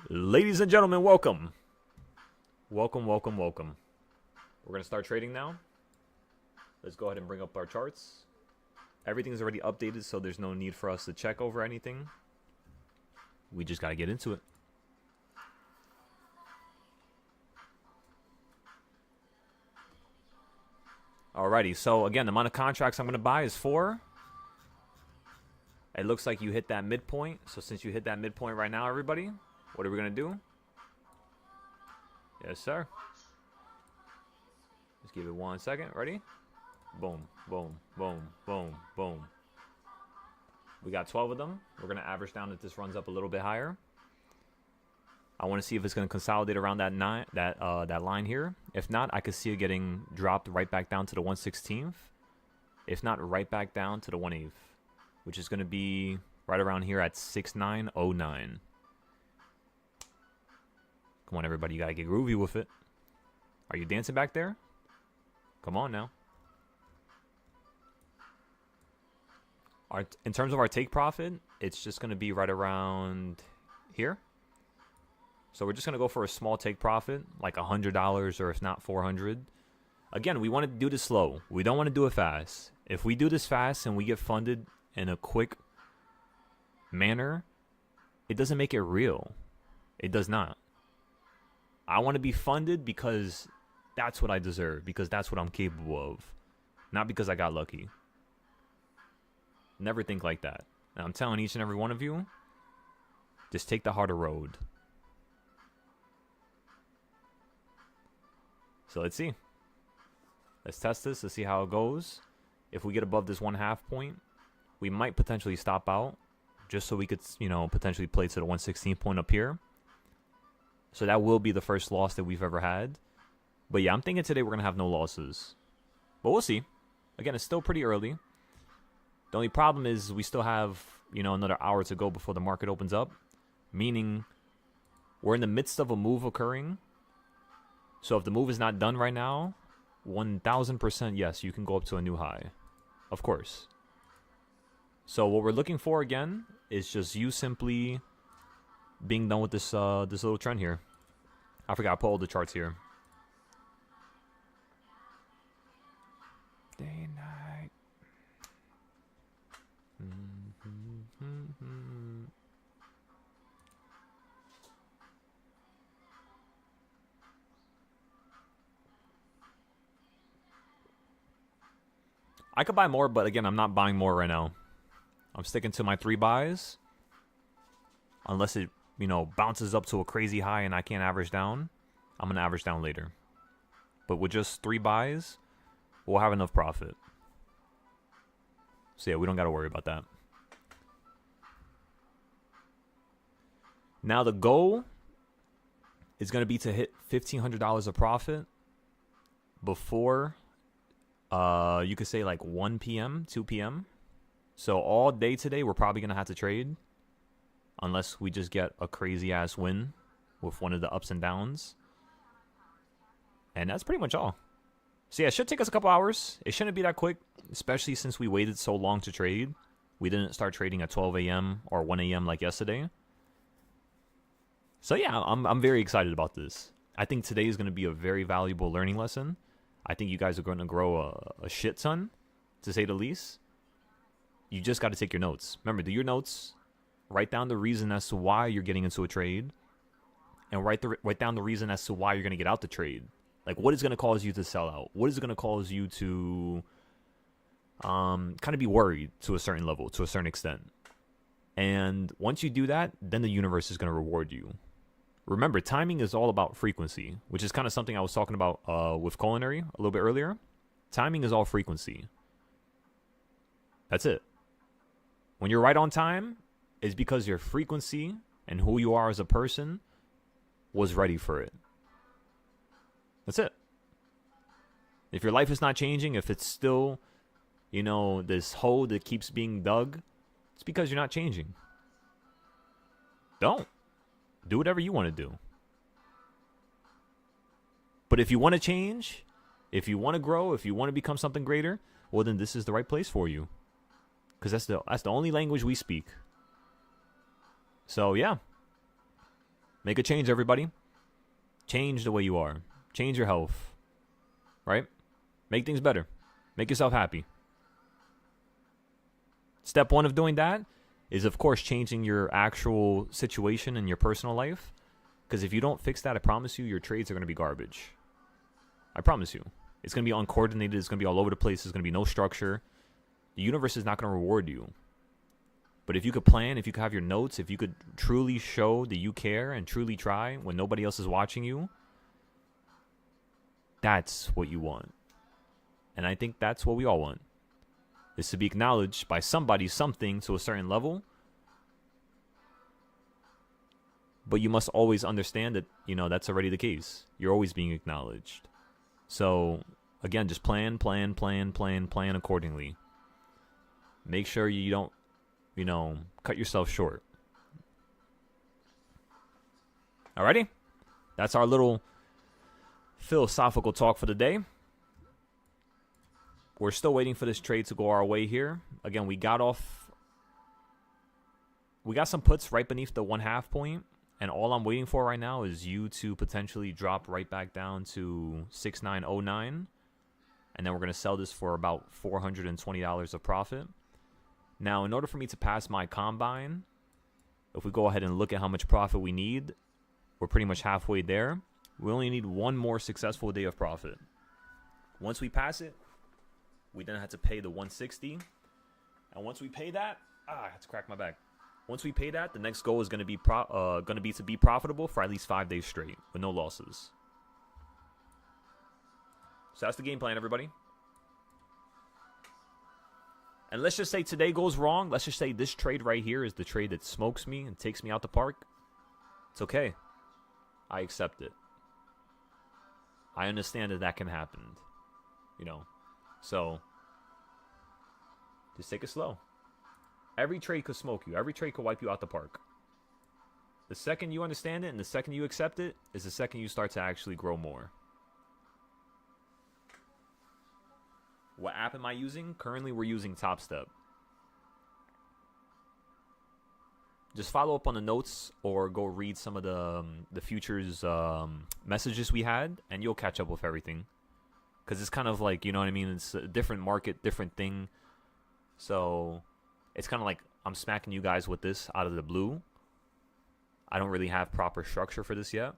Ladies and gentlemen, welcome. Welcome. We're going to start trading now. Let's go ahead and bring up our charts. Everything's already updated, so there's no need for us to check over anything. We just got to get into it. Alrighty, so again, the amount of contracts I'm going to buy is 4. It looks like you hit that midpoint. So since you hit that midpoint right now, everybody, what are we going to do? Yes, sir. Just give it 1 second. Ready? Boom, boom, boom, boom, boom. We got 12 of them. We're going to average down if this runs up a little bit higher. I want to see if it's going to consolidate around that line here. If not, I could see it getting dropped right back down to the 1/16th. If not, right back down to the 1/8th, which is going to be right around here at 6909. Come on, everybody. You got to get groovy with it. Are you dancing back there? Come on now. In terms of our take profit, it's just going to be right around here. So we're just going to go for a small take profit, like $100 or if not $400. Again, we want to do this slow. We don't want to do it fast. If we do this fast and we get funded in a quick manner, it doesn't make it real. It does not. I want to be funded because that's what I deserve, because that's what I'm capable of, not because I got lucky. Never think like that. And I'm telling each and every one of you, just take the harder road. So let's see. Let's test this to see how it goes. If we get above this 1/2 point, we might potentially stop out just so we could, potentially play to the 1/16 point up here. So that will be the first loss that we've ever had. But yeah, I'm thinking today we're going to have no losses. But we'll see. Again, it's still pretty early. The only problem is we still have, another hour to go before the market opens up. Meaning we're in the midst of a move occurring. So if the move is not done right now, 1000% yes, you can go up to a new high. Of course. So what we're looking for again is just you simply being done with this this little trend here. I forgot I put all the charts here. Day and night. I could buy more, but again, I'm not buying more right now. I'm sticking to my 3 buys. Unless it, bounces up to a crazy high and I can't average down, I'm going to average down later. But with just 3 buys, we'll have enough profit. So yeah, we don't got to worry about that. Now the goal is going to be to hit $1,500 of profit before, you could say like 1 p.m., 2 p.m. So all day today, we're probably going to have to trade. Unless we just get a crazy-ass win with one of the ups and downs. And that's pretty much all. So yeah, it should take us a couple hours. It shouldn't be that quick, especially since we waited so long to trade. We didn't start trading at 12 a.m. or 1 a.m. like yesterday. So yeah, I'm very excited about this. I think today is going to be a very valuable learning lesson. I think you guys are going to grow a shit ton, to say the least. You just got to take your notes. Remember, do your notes. Write down the reason as to why you're getting into a trade. And write down the reason as to why you're going to get out the trade. Like, what is going to cause you to sell out? What is going to cause you to kind of be worried to a certain level, to a certain extent? And once you do that, then the universe is going to reward you. Remember, timing is all about frequency, which is kind of something I was talking about with culinary a little bit earlier. Timing is all frequency. That's it. When you're right on time, it's because your frequency and who you are as a person was ready for it. That's it. If your life is not changing, if it's still, this hole that keeps being dug, it's because you're not changing. Don't. Do whatever you want to do. But if you want to change, if you want to grow, if you want to become something greater, well, then this is the right place for you. Because that's the only language we speak. So, yeah. Make a change, everybody. Change the way you are. Change your health. Right? Make things better. Make yourself happy. Step one of doing that is, of course, changing your actual situation in your personal life. Because if you don't fix that, I promise you, your trades are going to be garbage. I promise you. It's going to be uncoordinated. It's going to be all over the place. There's going to be no structure. The universe is not going to reward you. But if you could plan, if you could have your notes, if you could truly show that you care and truly try when nobody else is watching you, that's what you want. And I think that's what we all want. Is to be acknowledged by somebody, something to a certain level. But you must always understand that, that's already the case. You're always being acknowledged. So, again, just plan accordingly. Make sure you don't, cut yourself short. Alrighty? That's our little philosophical talk for the day. We're still waiting for this trade to go our way here. Again, we got some puts right beneath the 1/2 point. And all I'm waiting for right now is you to potentially drop right back down to 6909. And then we're going to sell this for about $420 of profit. Now, in order for me to pass my combine, if we go ahead and look at how much profit we need, we're pretty much halfway there. We only need one more successful day of profit. Once we pass it, we then have to pay the 160. And once we pay that, I had to crack my back. Once we pay that, the next goal is going to be to be profitable for at least 5 days straight with no losses. So that's the game plan, everybody. And let's just say today goes wrong. Let's just say this trade right here is the trade that smokes me and takes me out the park. It's okay. I accept it. I understand that can happen. So just take it slow. Every trade could smoke you. Every trade could wipe you out the park. The second you understand it and the second you accept it is the second you start to actually grow more. What app am I using? Currently, we're using Top Step. Just follow up on the notes or go read some of the futures messages we had, and you'll catch up with everything. Because it's kind of like, you know what I mean? It's a different market, different thing. So it's kind of like I'm smacking you guys with this out of the blue. I don't really have proper structure for this yet.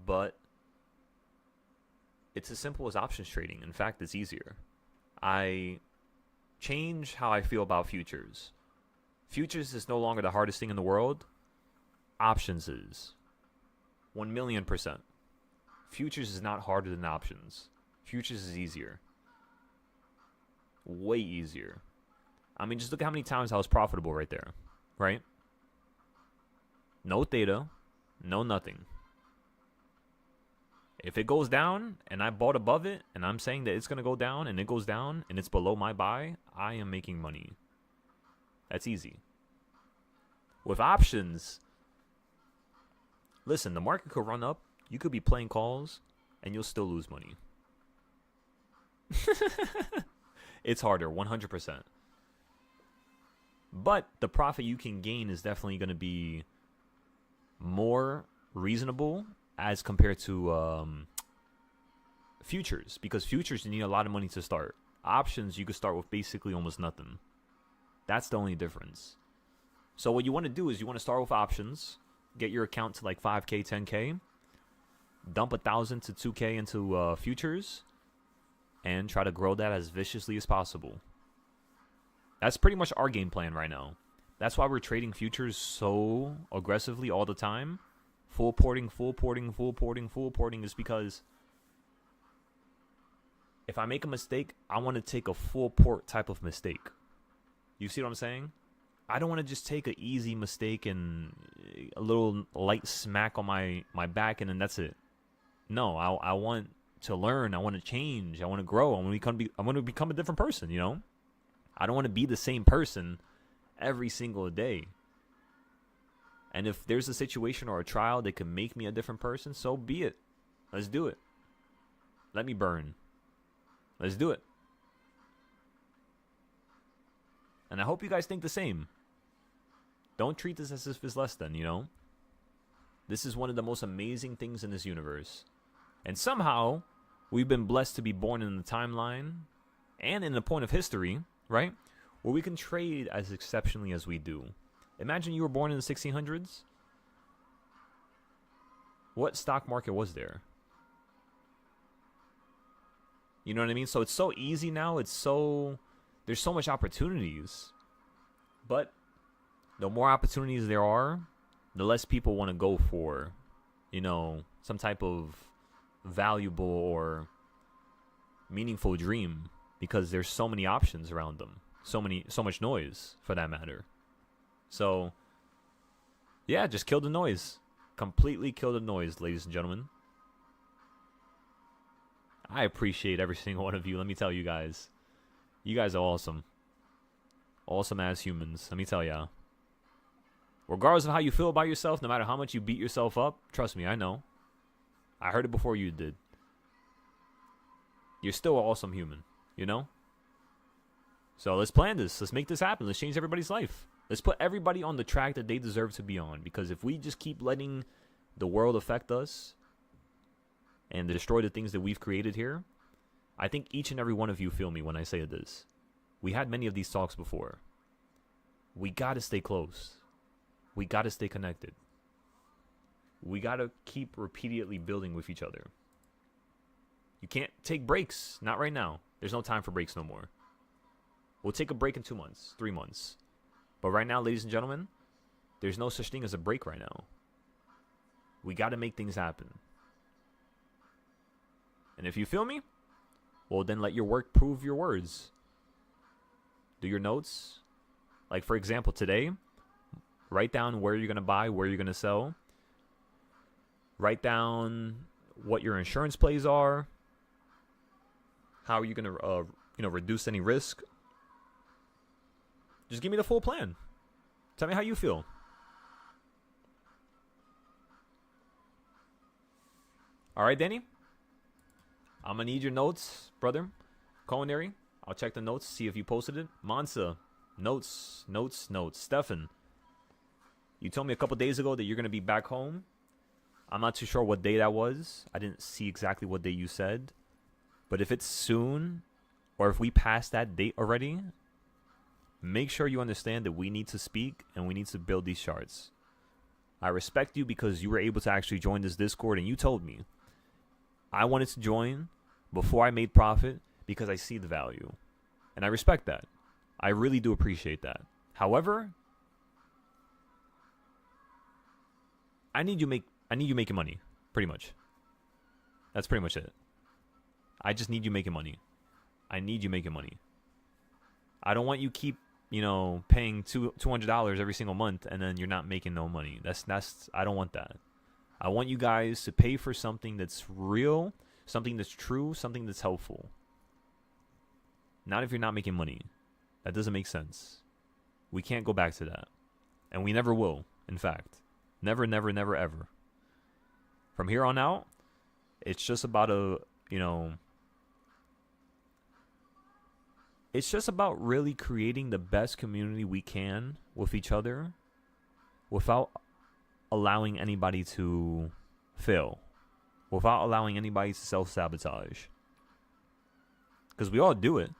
But it's as simple as options trading. In fact, it's easier. I change how I feel about futures. Futures is no longer the hardest thing in the world. Options is. 1,000,000%. Futures is not harder than options. Futures is easier. Way easier. I mean, just look at how many times I was profitable right there. Right? No theta. No nothing. If it goes down and I bought above it and I'm saying that it's going to go down and it goes down and it's below my buy, I am making money. That's easy. With options, listen, the market could run up. You could be playing calls and you'll still lose money. It's harder, 100%. But the profit you can gain is definitely going to be more reasonable as compared to futures. Because futures, you need a lot of money to start. Options, you could start with basically almost nothing. That's the only difference. So what you want to do is you want to start with options. Get your account to like 5K, 10K. Dump 1,000 to 2K into futures. And try to grow that as viciously as possible. That's pretty much our game plan right now. That's why we're trading futures so aggressively all the time. Full porting is because if I make a mistake, I want to take a full port type of mistake. You see what I'm saying? I don't want to just take an easy mistake and a little light smack on my back and then that's it. No, I want to learn. I want to change. I want to grow. I want to become a different person, you know? I don't want to be the same person every single day. And if there's a situation or a trial that can make me a different person, so be it. Let's do it. Let me burn. Let's do it. And I hope you guys think the same. Don't treat this as if it's less than, you know? This is one of the most amazing things in this universe. And somehow, we've been blessed to be born in the timeline and in the point of history, right? Where we can trade as exceptionally as we do. Imagine you were born in the 1600s. What stock market was there? You know what I mean? So it's so easy now. There's so much opportunities. But the more opportunities there are, the less people want to go for, you know, some type of valuable or meaningful dream, because there's so many options around them. So much noise, for that matter. So, yeah, just kill the noise. Completely kill the noise, ladies and gentlemen. I appreciate every single one of you. Let me tell you guys. You guys are awesome. Awesome as humans. Let me tell ya. Regardless of how you feel about yourself, no matter how much you beat yourself up, trust me, I know. I heard it before you did. You're still an awesome human, you know? So let's plan this. Let's make this happen. Let's change everybody's life. Let's put everybody on the track that they deserve to be on. Because if we just keep letting the world affect us and destroy the things that we've created here, I think each and every one of you feel me when I say this. We had many of these talks before. We got to stay close. We got to stay connected. We got to keep repeatedly building with each other. You can't take breaks. Not right now. There's no time for breaks no more. We'll take a break in 2 months, 3 months. But right now, ladies and gentlemen, there's no such thing as a break right now. We got to make things happen. And if you feel me, well, then let your work prove your words. Do your notes. Like, for example, today, write down where you're going to buy, where you're going to sell. Write down what your insurance plays are. How are you going to, reduce any risk. Just give me the full plan. Tell me how you feel. All right, Danny? I'm going to need your notes, brother. Culinary. I'll check the notes, see if you posted it. Mansa. Notes. Stefan. You told me a couple days ago that you're going to be back home. I'm not too sure what day that was. I didn't see exactly what day you said. But if it's soon, or if we pass that date already, make sure you understand that we need to speak and we need to build these charts. I respect you because you were able to actually join this Discord and you told me. I wanted to join before I made profit because I see the value. And I respect that. I really do appreciate that. However, I need you making money, pretty much. That's pretty much it. I just need you making money. I need you making money. I don't want you keep, paying $200 every single month and then you're not making no money. That's I don't want that. I want you guys to pay for something that's real, something that's true, something that's helpful. Not if you're not making money. That doesn't make sense. We can't go back to that. And we never will, in fact. Never, ever. From here on out, it's just about it's just about really creating the best community we can with each other without allowing anybody to fail, without allowing anybody to self-sabotage. Because we all do it.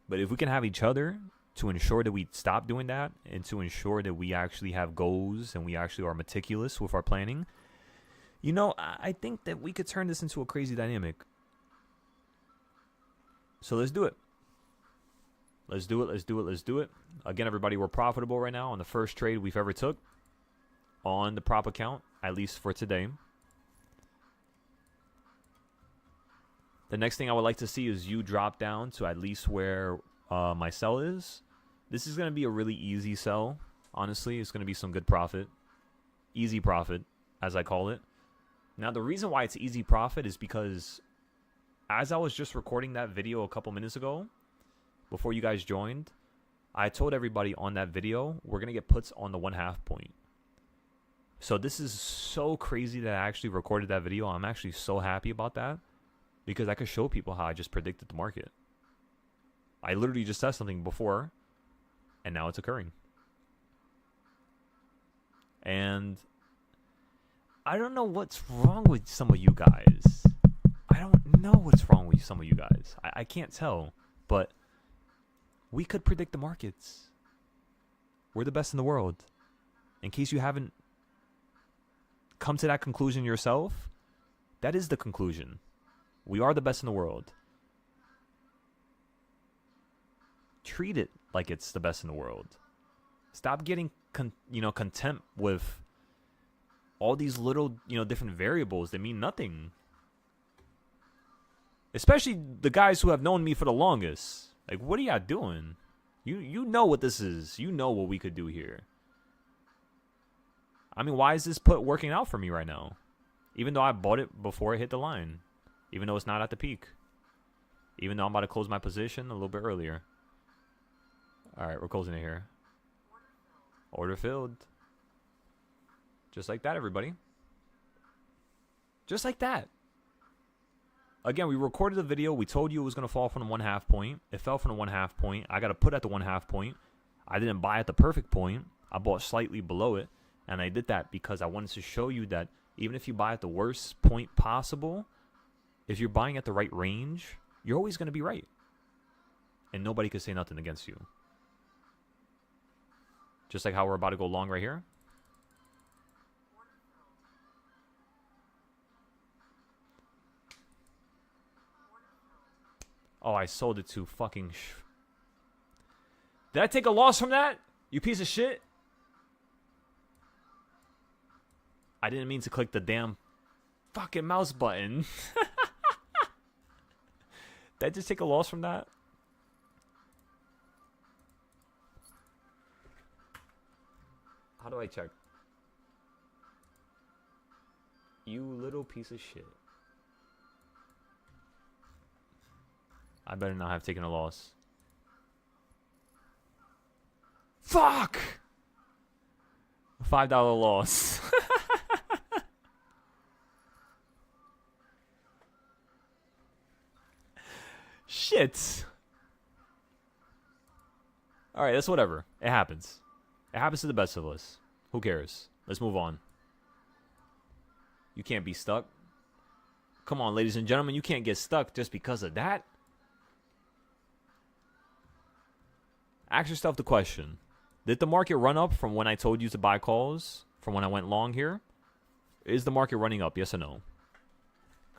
But if we can have each other to ensure that we stop doing that and to ensure that we actually have goals and we actually are meticulous with our planning, I think that we could turn this into a crazy dynamic. So let's do it. Let's do it. Again, everybody, we're profitable right now on the first trade we've ever took on the prop account, at least for today. The next thing I would like to see is you drop down to at least where my sell is. This is going to be a really easy sell. Honestly, it's going to be some good profit. Easy profit, as I call it. Now, the reason why it's easy profit is because as I was just recording that video a couple minutes ago, before you guys joined, I told everybody on that video, we're going to get puts on the 1/2 point. So this is so crazy that I actually recorded that video. I'm actually so happy about that because I could show people how I just predicted the market. I literally just said something before and now it's occurring. And I don't know what's wrong with some of you guys. I don't know what's wrong with some of you guys. I can't tell, but we could predict the markets. We're the best in the world. In case you haven't come to that conclusion yourself, that is the conclusion. We are the best in the world. Treat it like it's the best in the world. Stop getting content with all these little, different variables that mean nothing. Especially the guys who have known me for the longest. Like, what are y'all doing? You know what this is. You know what we could do here. I mean, why is this put working out for me right now? Even though I bought it before it hit the line. Even though it's not at the peak. Even though I'm about to close my position a little bit earlier. Alright, we're closing it here. Order filled. Just like that, everybody. Just like that. Again, we recorded the video. We told you it was going to fall from the 1/2 point. It fell from the 1/2 point. I got to put at the 1/2 point. I didn't buy at the perfect point. I bought slightly below it. And I did that because I wanted to show you that even if you buy at the worst point possible, if you're buying at the right range, you're always going to be right. And nobody could say nothing against you. Just like how we're about to go long right here. Oh, I sold it to fucking... Did I take a loss from that? You piece of shit? I didn't mean to click the damn fucking mouse button. Did I just take a loss from that? How do I check? You little piece of shit. I better not have taken a loss. Fuck! $5 loss. Shit. Alright, that's whatever. It happens. It happens to the best of us. Who cares? Let's move on. You can't be stuck. Come on, ladies and gentlemen. You can't get stuck just because of that. Ask yourself the question. Did the market run up from when I told you to buy calls? From when I went long here? Is the market running up? Yes or no?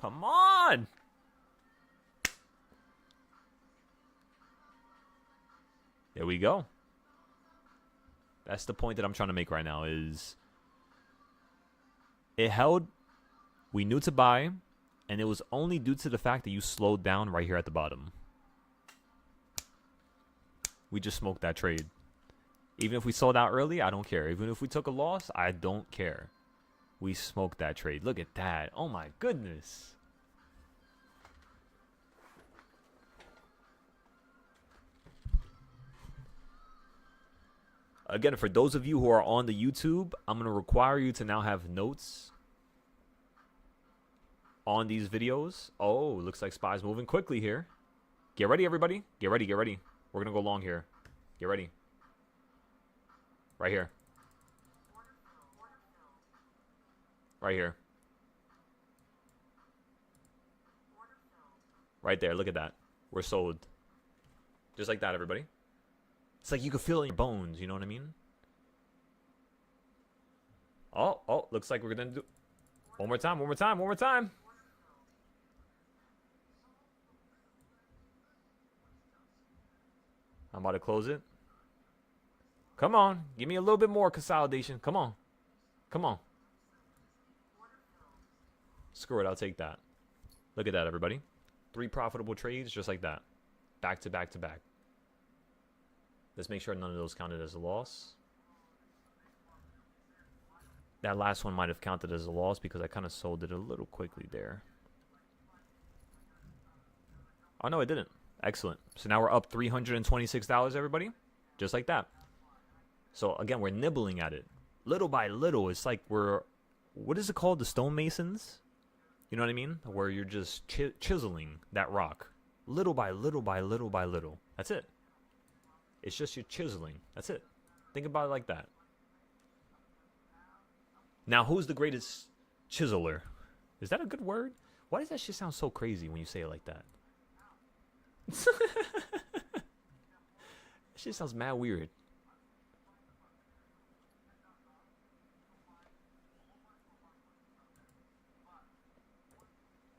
Come on! There we go. That's the point that I'm trying to make right now is it held, we knew to buy, and it was only due to the fact that you slowed down right here at the bottom. We just smoked that trade. Even if we sold out early, I don't care. Even if we took a loss, I don't care. We smoked that trade. Look at that. Oh my goodness. Again, for those of you who are on the YouTube, I'm going to require you to now have notes on these videos. Oh, looks like SPY's moving quickly here. Get ready, everybody. Get ready, get ready. We're going to go long here. Get ready. Right here. Right here. Right there. Look at that. We're sold. Just like that, everybody. It's like you can feel it in your bones. You know what I mean? Oh, looks like we're going to do... One more time, one more time, one more time. I'm about to close it. Come on. Give me a little bit more consolidation. Come on. Come on. Screw it. I'll take that. Look at that, everybody. 3 profitable trades just like that. Back to back to back. Let's make sure none of those counted as a loss. That last one might have counted as a loss because I kind of sold it a little quickly there. Oh, no, it didn't. Excellent. So now we're up $326, everybody. Just like that. So, again, we're nibbling at it. little by little. It's like we're, what is it called? The stonemasons? You know what I mean? Where you're just chiseling that rock. Little by little by little by little. That's it. It's just you're chiseling. That's it. Think about it like that. Now, who's the greatest chiseler? Is that a good word? Why does that shit sound so crazy when you say it like that? That shit sounds mad weird.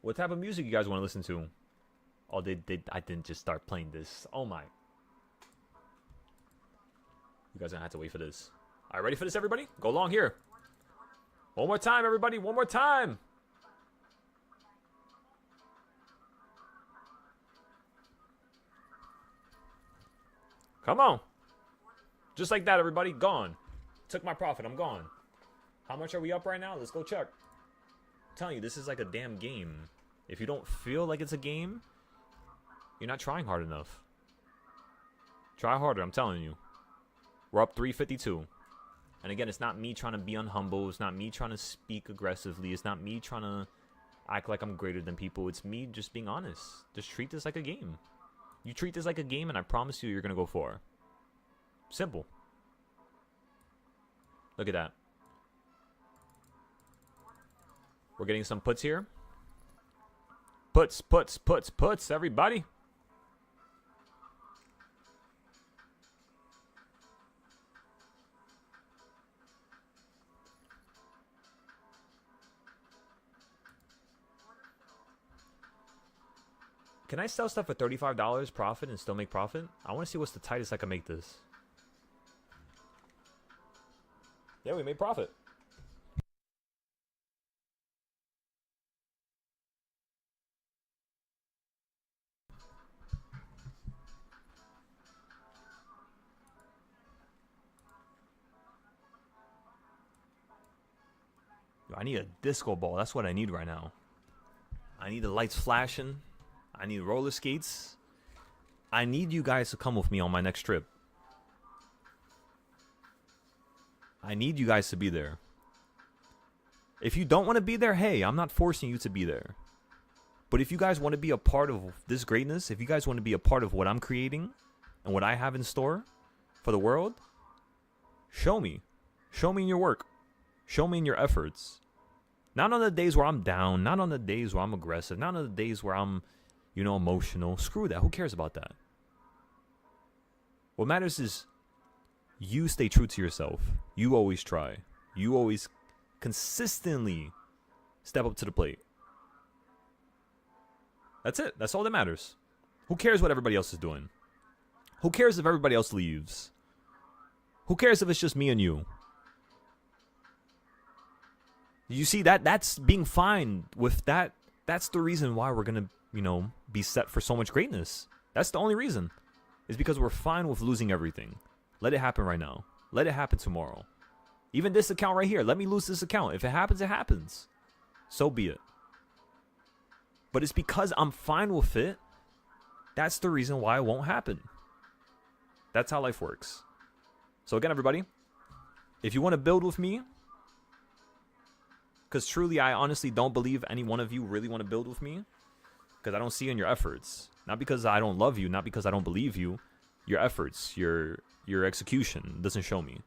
What type of music you guys want to listen to? Oh, I didn't just start playing this. Oh my. You guys are gonna have to wait for this. Alright, ready for this, everybody? Go along here. One more time, everybody. One more time. Come on. Just like that, everybody. Gone. Took my profit. I'm gone. How much are we up right now? Let's go check. I'm telling you, this is like a damn game. If you don't feel like it's a game, you're not trying hard enough. Try harder, I'm telling you. We're up 352. And again, it's not me trying to be unhumble. It's not me trying to speak aggressively. It's not me trying to act like I'm greater than people. It's me just being honest. Just treat this like a game. You treat this like a game, and I promise you, you're going to go far. Simple. Look at that. We're getting some puts here. Puts, puts, puts, puts, everybody. Can I sell stuff for $35 profit and still make profit? I want to see what's the tightest I can make this. Yeah, we made profit. I need a disco ball. That's what I need right now. I need the lights flashing. I need roller skates. I need you guys to come with me on my next trip. I need you guys to be there. If you don't want to be there, hey, I'm not forcing you to be there. But if you guys want to be a part of this greatness, if you guys want to be a part of what I'm creating and what I have in store for the world, show me. Show me in your work. Show me in your efforts. Not on the days where I'm down. Not on the days where I'm aggressive. Not on the days where I'm, you know, emotional. Screw that. Who cares about that? What matters is you stay true to yourself. You always try. You always consistently step up to the plate. That's it. That's all that matters. Who cares what everybody else is doing? Who cares if everybody else leaves? Who cares if it's just me and you? You see, that's being fine with that. That's the reason why we're going to, you know, be set for so much greatness. That's the only reason. Is because we're fine with losing everything. Let it happen right now. Let it happen tomorrow. Even this account right here. Let me lose this account. If it happens, it happens. So be it. But it's because I'm fine with it. That's the reason why it won't happen. That's how life works. So again, everybody, if you want to build with me, because truly, I honestly don't believe any one of you really want to build with me. Because I don't see in your efforts. Not because I don't love you. Not because I don't believe you. Your efforts, your execution doesn't show me.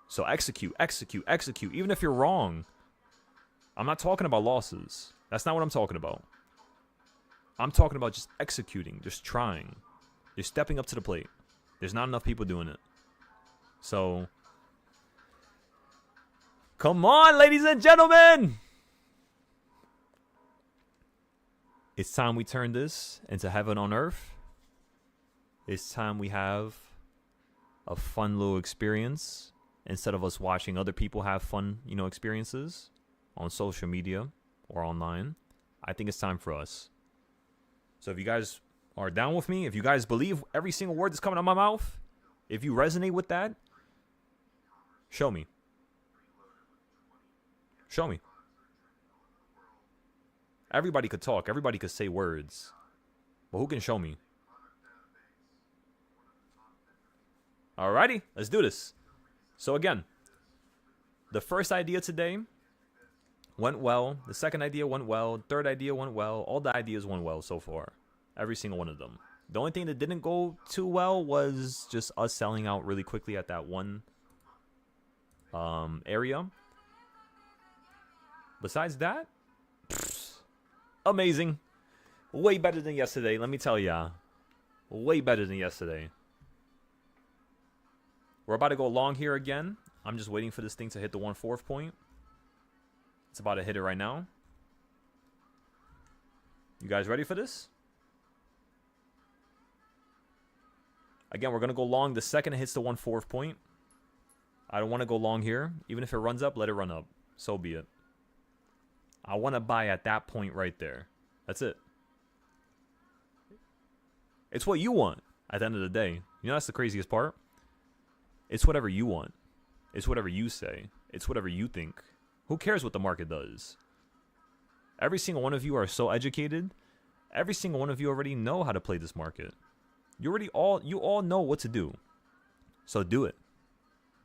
So execute, execute, execute. Even if you're wrong. I'm not talking about losses. That's not what I'm talking about. I'm talking about just executing. Just trying. You're stepping up to the plate. There's not enough people doing it. So... come on, ladies and gentlemen! It's time we turn this into heaven on earth. It's time we have a fun little experience instead of us watching other people have fun, you know, experiences on social media or online. I think it's time for us. So if you guys are down with me, if you guys believe every single word that's coming out of my mouth, if you resonate with that, show me. Show me. Everybody could talk. Everybody could say words. But who can show me? Alrighty, let's do this. So again, The first idea today went well. The second idea went well. Third idea went well. All the ideas went well so far. Every single one of them. The only thing that didn't go too well was just us selling out really quickly at that one area. Besides that, amazing. Way better than yesterday, let me tell ya. Way better than yesterday. We're about to go long here again. I'm just waiting for this thing to hit the 1/4 point. It's about to hit it right now. You guys ready for this? Again, we're going to go long the second it hits the 1/4 point. I don't want to go long here. Even if it runs up, let it run up. So be it. I want to buy at that point right there. That's it. It's what you want at the end of the day. You know, that's the craziest part. It's whatever you want. It's whatever you say. It's whatever you think. Who cares what the market does? Every single one of you are so educated. Every single one of you already know how to play this market. You all know what to do. So do it.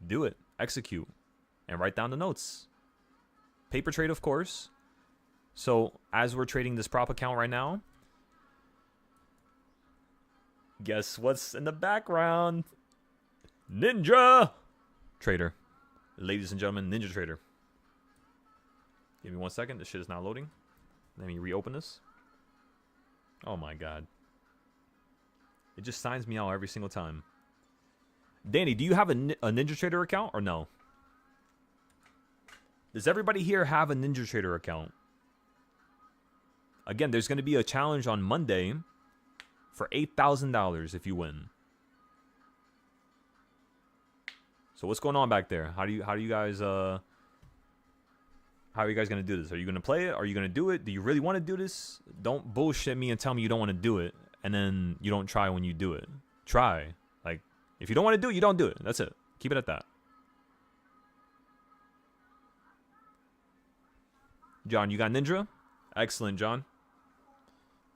Do it. Execute. And write down the notes. Paper trade, of course. So as we're trading this prop account right now, guess what's in the background? Ninja Trader. Ladies and gentlemen, Ninja Trader. Give me 1 second. This shit is not loading. Let me reopen this. Oh my god. It just signs me out every single time. Danny, do you have a Ninja Trader account or no? Does everybody here have a Ninja Trader account? Again, there's going to be a challenge on Monday for $8,000 if you win. So what's going on back there? How are you guys going to do this? Are you going to play it? Are you going to do it? Do you really want to do this? Don't bullshit me and tell me you don't want to do it and then you don't try when you do it. Try. Like, if you don't want to do it, you don't do it. That's it. Keep it at that. John, you got Ninja? Excellent, John.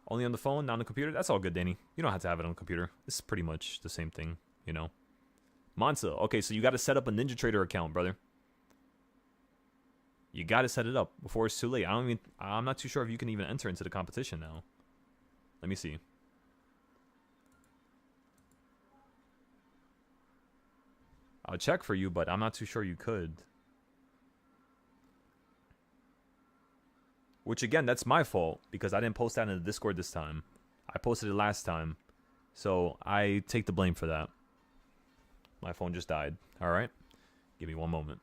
Only on the phone, not on the computer? That's all good, Danny. You don't have to have it on the computer. It's pretty much the same thing, you know. Monza. Okay, so you got to set up a Ninja Trader account, brother. You got to set it up before it's too late. I'm not too sure if you can even enter into the competition now. Let me see. I'll check for you, but I'm not too sure you could. Which, again, that's my fault because I didn't post that in the Discord this time. I posted it last time. So I take the blame for that. My phone just died. All right. Give me 1 moment.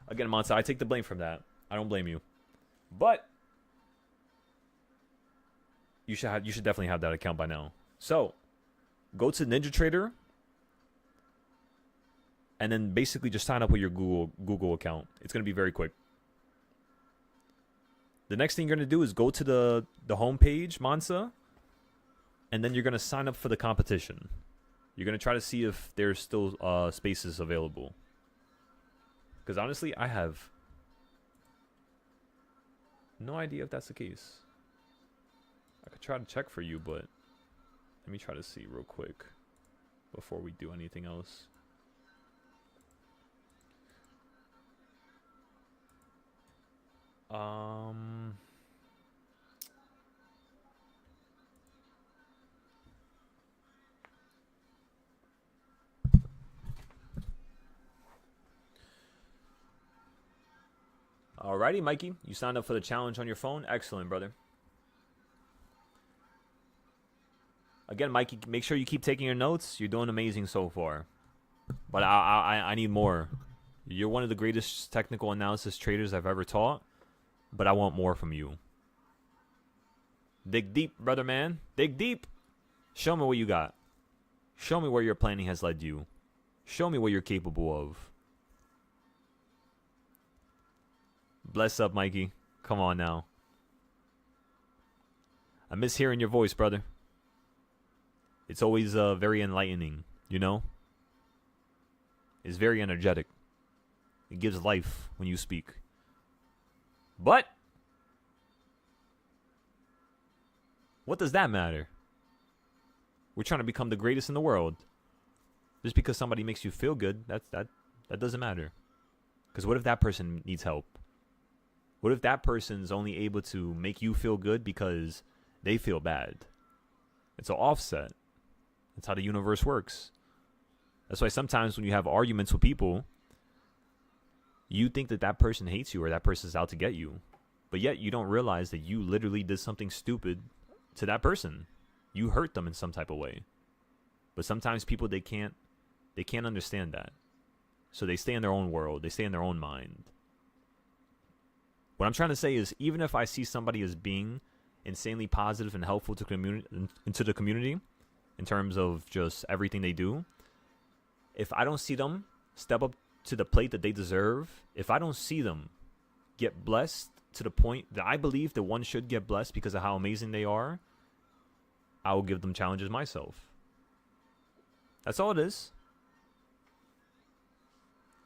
Again, Monsa, I take the blame from that. I don't blame you. But you should definitely have that account by now. So go to Ninja Trader and then basically just sign up with your Google account. It's going to be very quick. The next thing you're going to do is go to the home page, Mansa, and then you're going to sign up for the competition. You're going to try to see if there's still spaces available. Because honestly, I have no idea if that's the case. I could try to check for you, but let me try to see real quick before we do anything else. Alrighty, Mikey. You signed up for the challenge on your phone. Excellent, brother. Again, Mikey, make sure you keep taking your notes. You're doing amazing so far. But I need more. You're one of the greatest technical analysis traders I've ever taught. But I want more from you. Dig deep, brother man. Dig deep. Show me what you got. Show me where your planning has led you. Show me what you're capable of. Bless up, Mikey. Come on now. I miss hearing your voice, brother. It's always very enlightening, you know? It's very energetic. It gives life when you speak. But what does that matter? We're trying to become the greatest in the world. Just because somebody makes you feel good, that That doesn't matter. Because what if that person needs help? What if that person's only able to make you feel good because they feel bad? It's an offset. That's how the universe works. That's why sometimes when you have arguments with people, you think that that person hates you or that person's out to get you. But yet you don't realize that you literally did something stupid to that person. You hurt them in some type of way. But sometimes people, they can't understand that. So they stay in their own world. They stay in their own mind. What I'm trying to say is, even if I see somebody as being insanely positive and helpful to the community in terms of just everything they do, if I don't see them step up to the plate that they deserve, if I don't see them get blessed to the point that I believe that one should get blessed because of how amazing they are, I will give them challenges myself. That's all it is.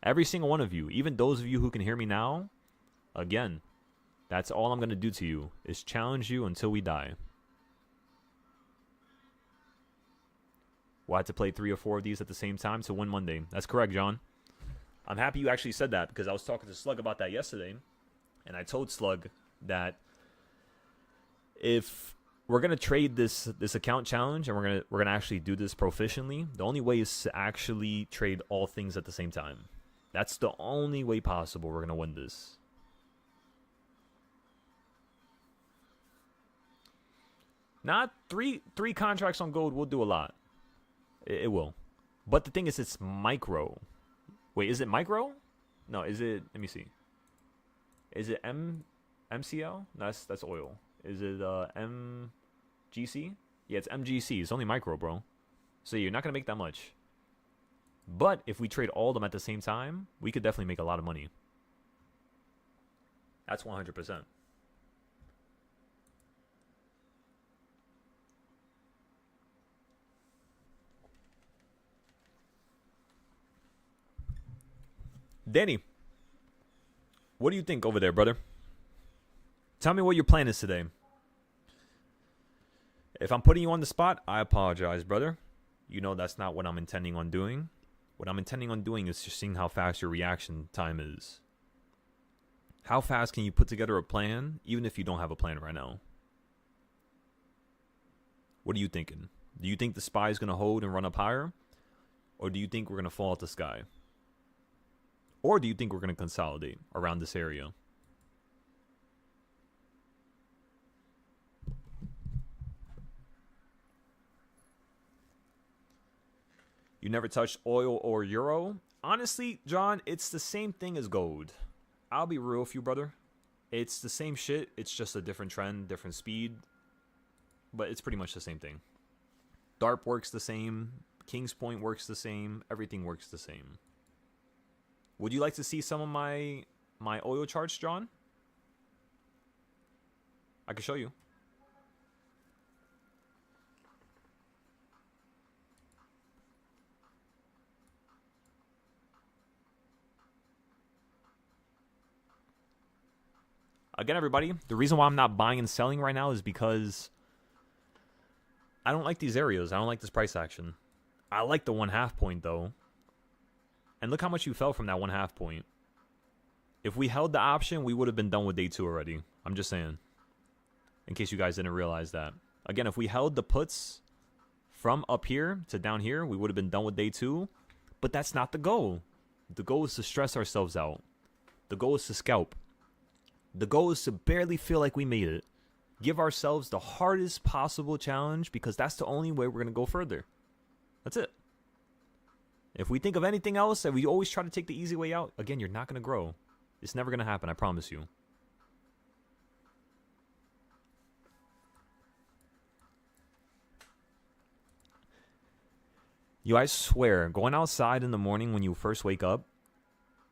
Every single one of you, even those of you who can hear me now, again, that's all I'm going to do to you, is challenge you until we die. We'll have to play 3 or 4 of these at the same time to win Monday. That's correct, John. I'm happy you actually said that, because I was talking to Slug about that yesterday, and I told Slug that if we're gonna trade this account challenge and we're gonna actually do this proficiently, the only way is to actually trade all things at the same time. That's the only way possible we're gonna win this. Not three contracts on gold will do a lot. It will. But the thing is, it's micro. Wait, is it micro? No, is it, let me see. Is it MCL? No, that's oil. Is it MGC? Yeah, it's MGC. It's only micro, bro. So you're not going to make that much. But if we trade all of them at the same time, we could definitely make a lot of money. That's 100%. Danny, what do you think over there, brother? Tell me what your plan is today. If I'm putting you on the spot, I apologize, brother. You know that's not what I'm intending on doing. What I'm intending on doing is just seeing how fast your reaction time is. How fast can you put together a plan, even if you don't have a plan right now? What are you thinking? Do you think the SPY is going to hold and run up higher? Or do you think we're going to fall out the sky? Or do you think we're going to consolidate around this area? You never touched oil or euro? Honestly, John, it's the same thing as gold. I'll be real with you, brother. It's the same shit. It's just a different trend, different speed. But it's pretty much the same thing. DARP works the same. King's Point works the same. Everything works the same. Would you like to see some of my oil charts, John? I can show you. Again, everybody, the reason why I'm not buying and selling right now is because I don't like these areas. I don't like this price action. I like the 1/2 point, though. And look how much you fell from that 1/2 point. If we held the option, we would have been done with day 2 already. I'm just saying. In case you guys didn't realize that. Again, if we held the puts from up here to down here, we would have been done with day 2. But that's not the goal. The goal is to stress ourselves out. The goal is to scalp. The goal is to barely feel like we made it. Give ourselves the hardest possible challenge, because that's the only way we're going to go further. That's it. If we think of anything else and we always try to take the easy way out, again, you're not going to grow. It's never going to happen, I promise you. Yo, I swear, going outside in the morning when you first wake up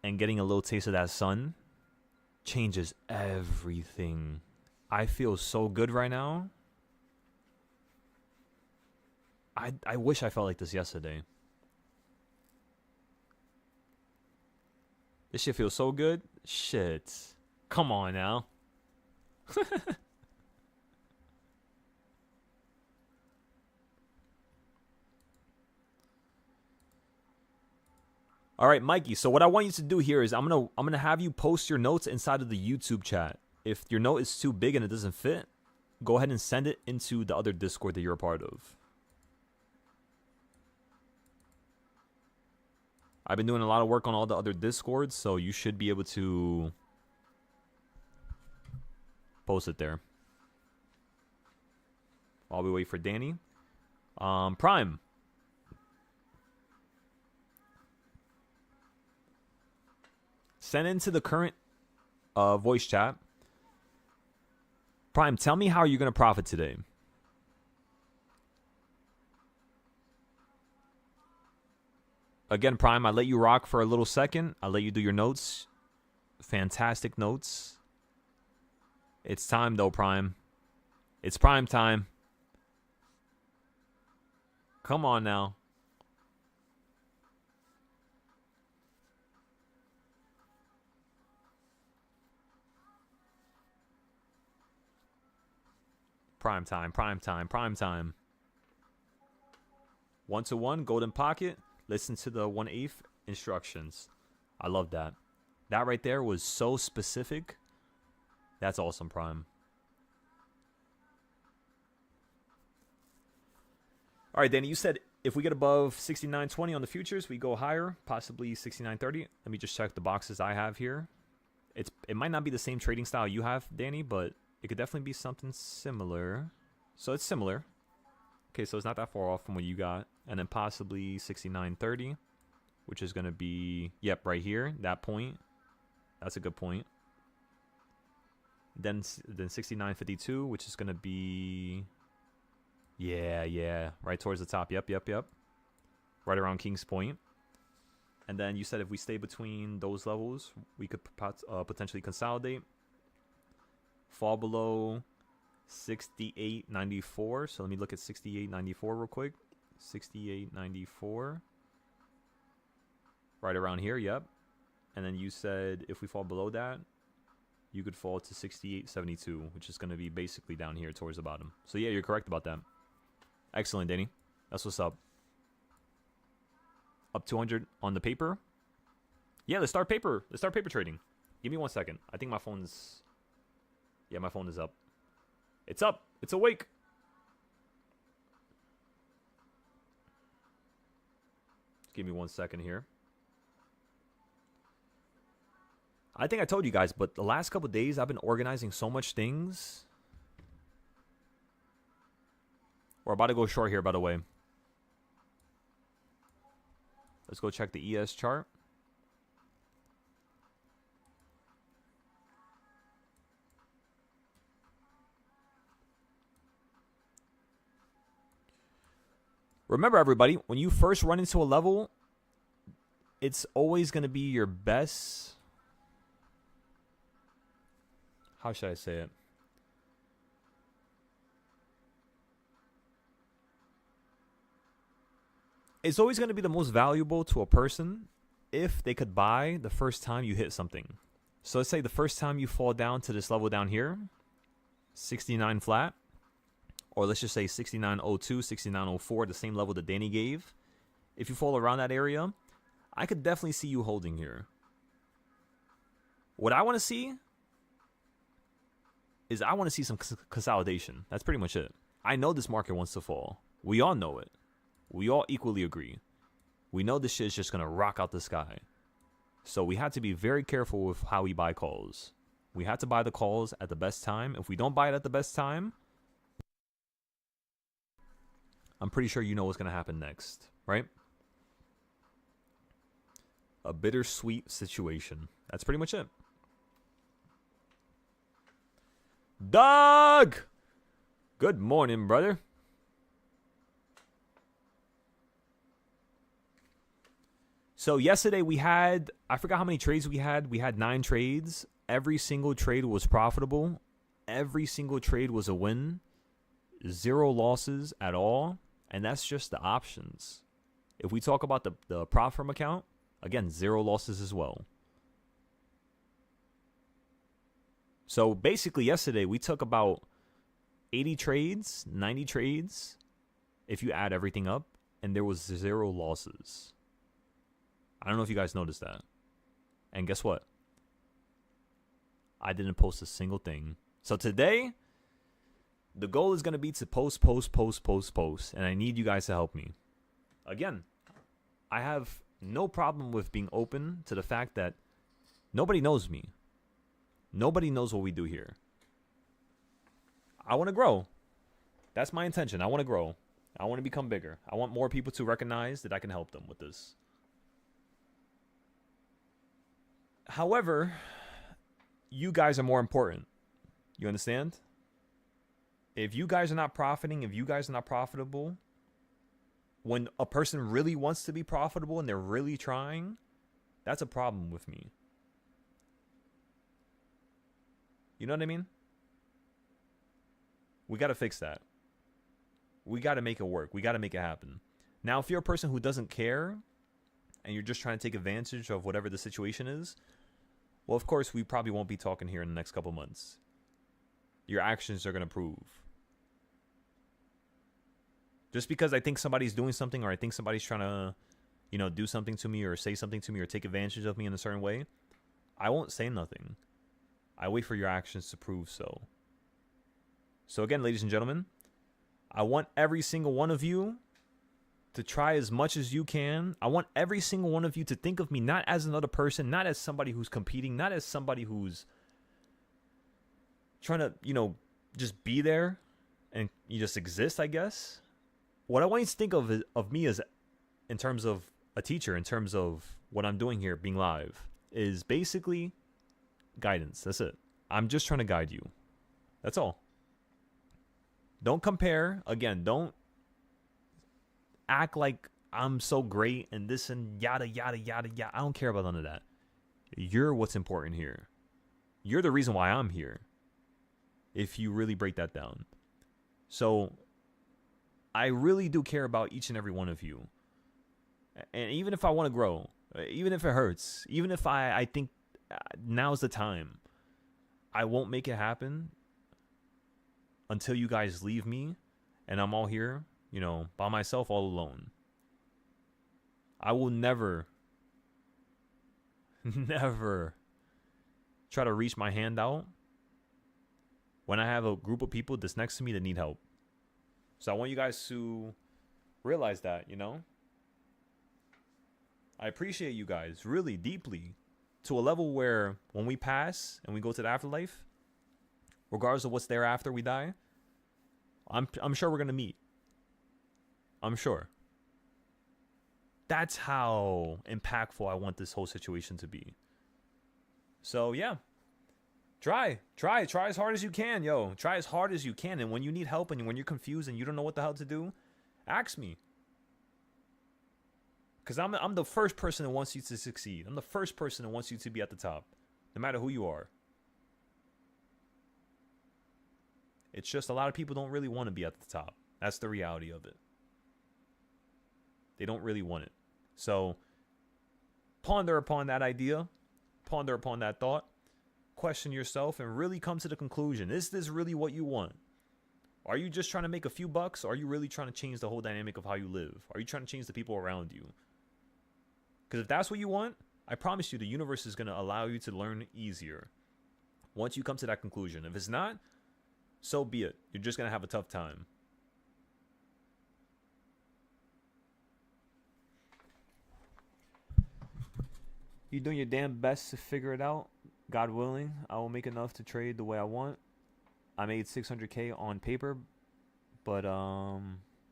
and getting a little taste of that sun changes everything. I feel so good right now. I wish I felt like this yesterday. This shit feels so good. Shit. Come on now. All right, Mikey. So what I want you to do here is I'm gonna have you post your notes inside of the YouTube chat. If your note is too big and it doesn't fit, go ahead and send it into the other Discord that you're a part of. I've been doing a lot of work on all the other Discords, so you should be able to post it there. While we wait for Danny. Prime. Send into the current voice chat. Prime, tell me how you're going to profit today. Again, Prime, I let you rock for a little second. I let you do your notes. Fantastic notes. It's time, though, Prime. It's prime time. Come on now. Prime time, prime time, prime time. 1-to-1, golden pocket. Listen to the 1/8 instructions. I love that. That right there was so specific. That's awesome, Prime. All right, Danny, you said if we get above 69.20 on the futures, we go higher, possibly 69.30. Let me just check the boxes I have here. It might not be the same trading style you have, Danny, but it could definitely be something similar. So it's similar. Okay, so it's not that far off from what you got. And then possibly 69.30, which is going to be, yep, right here, that point. That's a good point. Then 69.52, which is going to be, yeah, right towards the top. Yep. Right around King's Point. And then you said if we stay between those levels, we could potentially consolidate. Fall below 68.94. So let me look at 68.94 real quick. 68.94. Right around here, yep. And then you said if we fall below that, you could fall to 68.72, which is going to be basically down here towards the bottom. So yeah, you're correct about that. Excellent, Danny. That's what's up. Up 200 on the paper. Yeah, let's start paper. Let's start paper trading. Give me 1 second. I think my phone's... Yeah, my phone is up. It's up. It's awake. Give me 1 second here. I think I told you guys, but the last couple days I've been organizing so much things. We're about to go short here, by the way. Let's go check the ES chart. Remember, everybody, when you first run into a level, it's always going to be your best. How should I say it? It's always going to be the most valuable to a person if they could buy the first time you hit something. So let's say the first time you fall down to this level down here, 69 flat, or let's just say 69.02, 69.04, the same level that Danny gave. If you fall around that area, I could definitely see you holding here. What I want to see is I want to see some consolidation. That's pretty much it. I know this market wants to fall. We all know it. We all equally agree. We know this shit is just going to rock out the sky. So we have to be very careful with how we buy calls. We have to buy the calls at the best time. If we don't buy it at the best time, I'm pretty sure you know what's going to happen next, right? A bittersweet situation. That's pretty much it. Doug! Good morning, brother. So yesterday we had, I forgot how many trades we had. We had 9 trades. Every single trade was profitable. Every single trade was a win. 0 losses at all. And that's just the options. If we talk about the prop firm account, again, 0 losses as well. So basically yesterday we took about 80 trades, 90 trades, if you add everything up, and there was 0 losses. I don't know if you guys noticed that. And guess what? I didn't post a single thing. So today, the goal is going to be to post. And I need you guys to help me. Again, I have no problem with being open to the fact that nobody knows me. Nobody knows what we do here. I want to grow. That's my intention. I want to grow. I want to become bigger. I want more people to recognize that I can help them with this. However, you guys are more important. You understand? If you guys are not profiting, if you guys are not profitable, when a person really wants to be profitable and they're really trying, that's a problem with me. You know what I mean? We got to fix that. We got to make it work. We got to make it happen. Now, if you're a person who doesn't care and you're just trying to take advantage of whatever the situation is, well, of course, we probably won't be talking here in the next couple months. Your actions are going to prove. Just because I think somebody's doing something or I think somebody's trying to, do something to me or say something to me or take advantage of me in a certain way, I won't say nothing. I wait for your actions to prove so. So again, ladies and gentlemen, I want every single one of you to try as much as you can. I want every single one of you to think of me not as another person, not as somebody who's competing, not as somebody who's trying to, just be there and you just exist, I guess. What I want you to think of me as in terms of a teacher, in terms of what I'm doing here, being live, is basically guidance. That's it. I'm just trying to guide you. That's all. Don't compare. Again, don't act like I'm so great and this and yada, yada, yada, yada. I don't care about none of that. You're what's important here. You're the reason why I'm here. If you really break that down. So I really do care about each and every one of you. And even if I want to grow, even if it hurts, even if I think now's the time, I won't make it happen until you guys leave me and I'm all here, by myself, all alone. I will never try to reach my hand out when I have a group of people that's next to me that need help. So I want you guys to realize that, I appreciate you guys really deeply to a level where when we pass and we go to the afterlife, regardless of what's there after we die, I'm sure we're going to meet. I'm sure. That's how impactful I want this whole situation to be. So, yeah. Try as hard as you can, yo. Try as hard as you can. And when you need help and when you're confused and you don't know what the hell to do, ask me. Because I'm the first person that wants you to succeed. I'm the first person that wants you to be at the top, no matter who you are. It's just a lot of people don't really want to be at the top. That's the reality of it. They don't really want it. So, ponder upon that idea. Ponder upon that thought. Question yourself and really come to the conclusion. Is this really what you want? Are you just trying to make a few bucks? Or are you really trying to change the whole dynamic of how you live? Are you trying to change the people around you? Because if that's what you want, I promise you the universe is going to allow you to learn easier once you come to that conclusion. If it's not, so be it. You're just going to have a tough time. You're doing your damn best to figure it out. God willing, I will make enough to trade the way I want. I made 600K on paper, but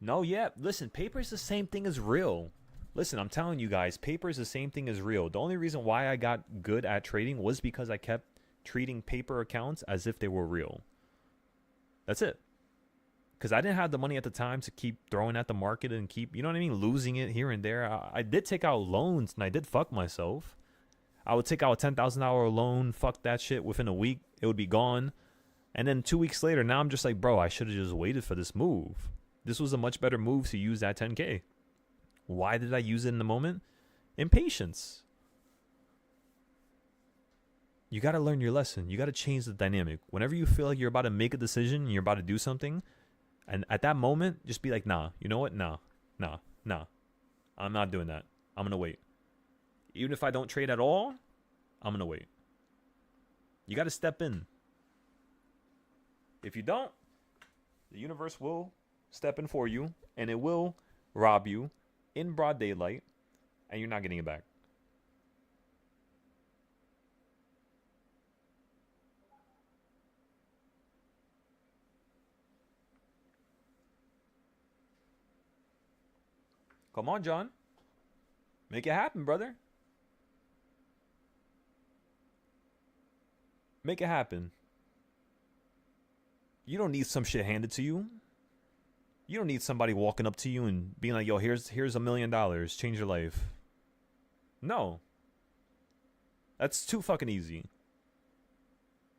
no, yeah. Listen, paper is the same thing as real. Listen, I'm telling you guys, paper is the same thing as real. The only reason why I got good at trading was because I kept treating paper accounts as if they were real. That's it. Because I didn't have the money at the time to keep throwing at the market and keep, losing it here and there. I did take out loans and I did fuck myself. I would take out a $10,000 loan, fuck that shit. Within a week, it would be gone. And then 2 weeks later, now I'm just like, bro, I should have just waited for this move. This was a much better move to use that 10K. Why did I use it in the moment? Impatience. You got to learn your lesson. You got to change the dynamic. Whenever you feel like you're about to make a decision and you're about to do something, and at that moment, just be like, nah, you know what? Nah. I'm not doing that. I'm going to wait. Even if I don't trade at all, I'm going to wait. You got to step in. If you don't, the universe will step in for you, and it will rob you in broad daylight, and you're not getting it back. Come on, John. Make it happen, brother. Make it happen. You don't need some shit handed to you. You don't need somebody walking up to you and being like, yo, here's $1 million. Change your life. No. That's too fucking easy.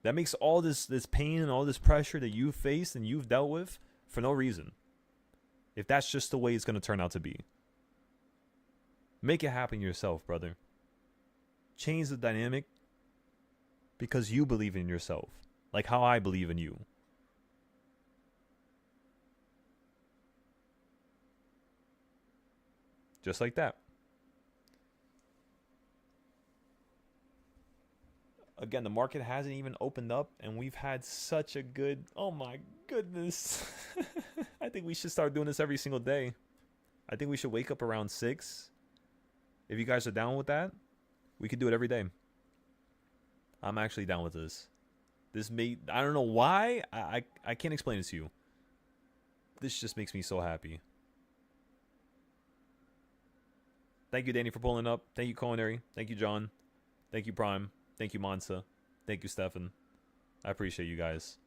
That makes all this pain and all this pressure that you've faced and you've dealt with for no reason. If that's just the way it's going to turn out to be. Make it happen yourself, brother. Change the dynamic because you believe in yourself. Like how I believe in you. Just like that. Again, the market hasn't even opened up, and we've had such a good... Oh my goodness. I think we should start doing this every single day. I think we should wake up around 6. If you guys are down with that, we could do it every day. I'm actually down with this. This may... I don't know why. I can't explain it to you. This just makes me so happy. Thank you, Danny, for pulling up. Thank you, Culinary. Thank you, John. Thank you, Prime. Thank you, Mansa. Thank you, Stefan. I appreciate you guys.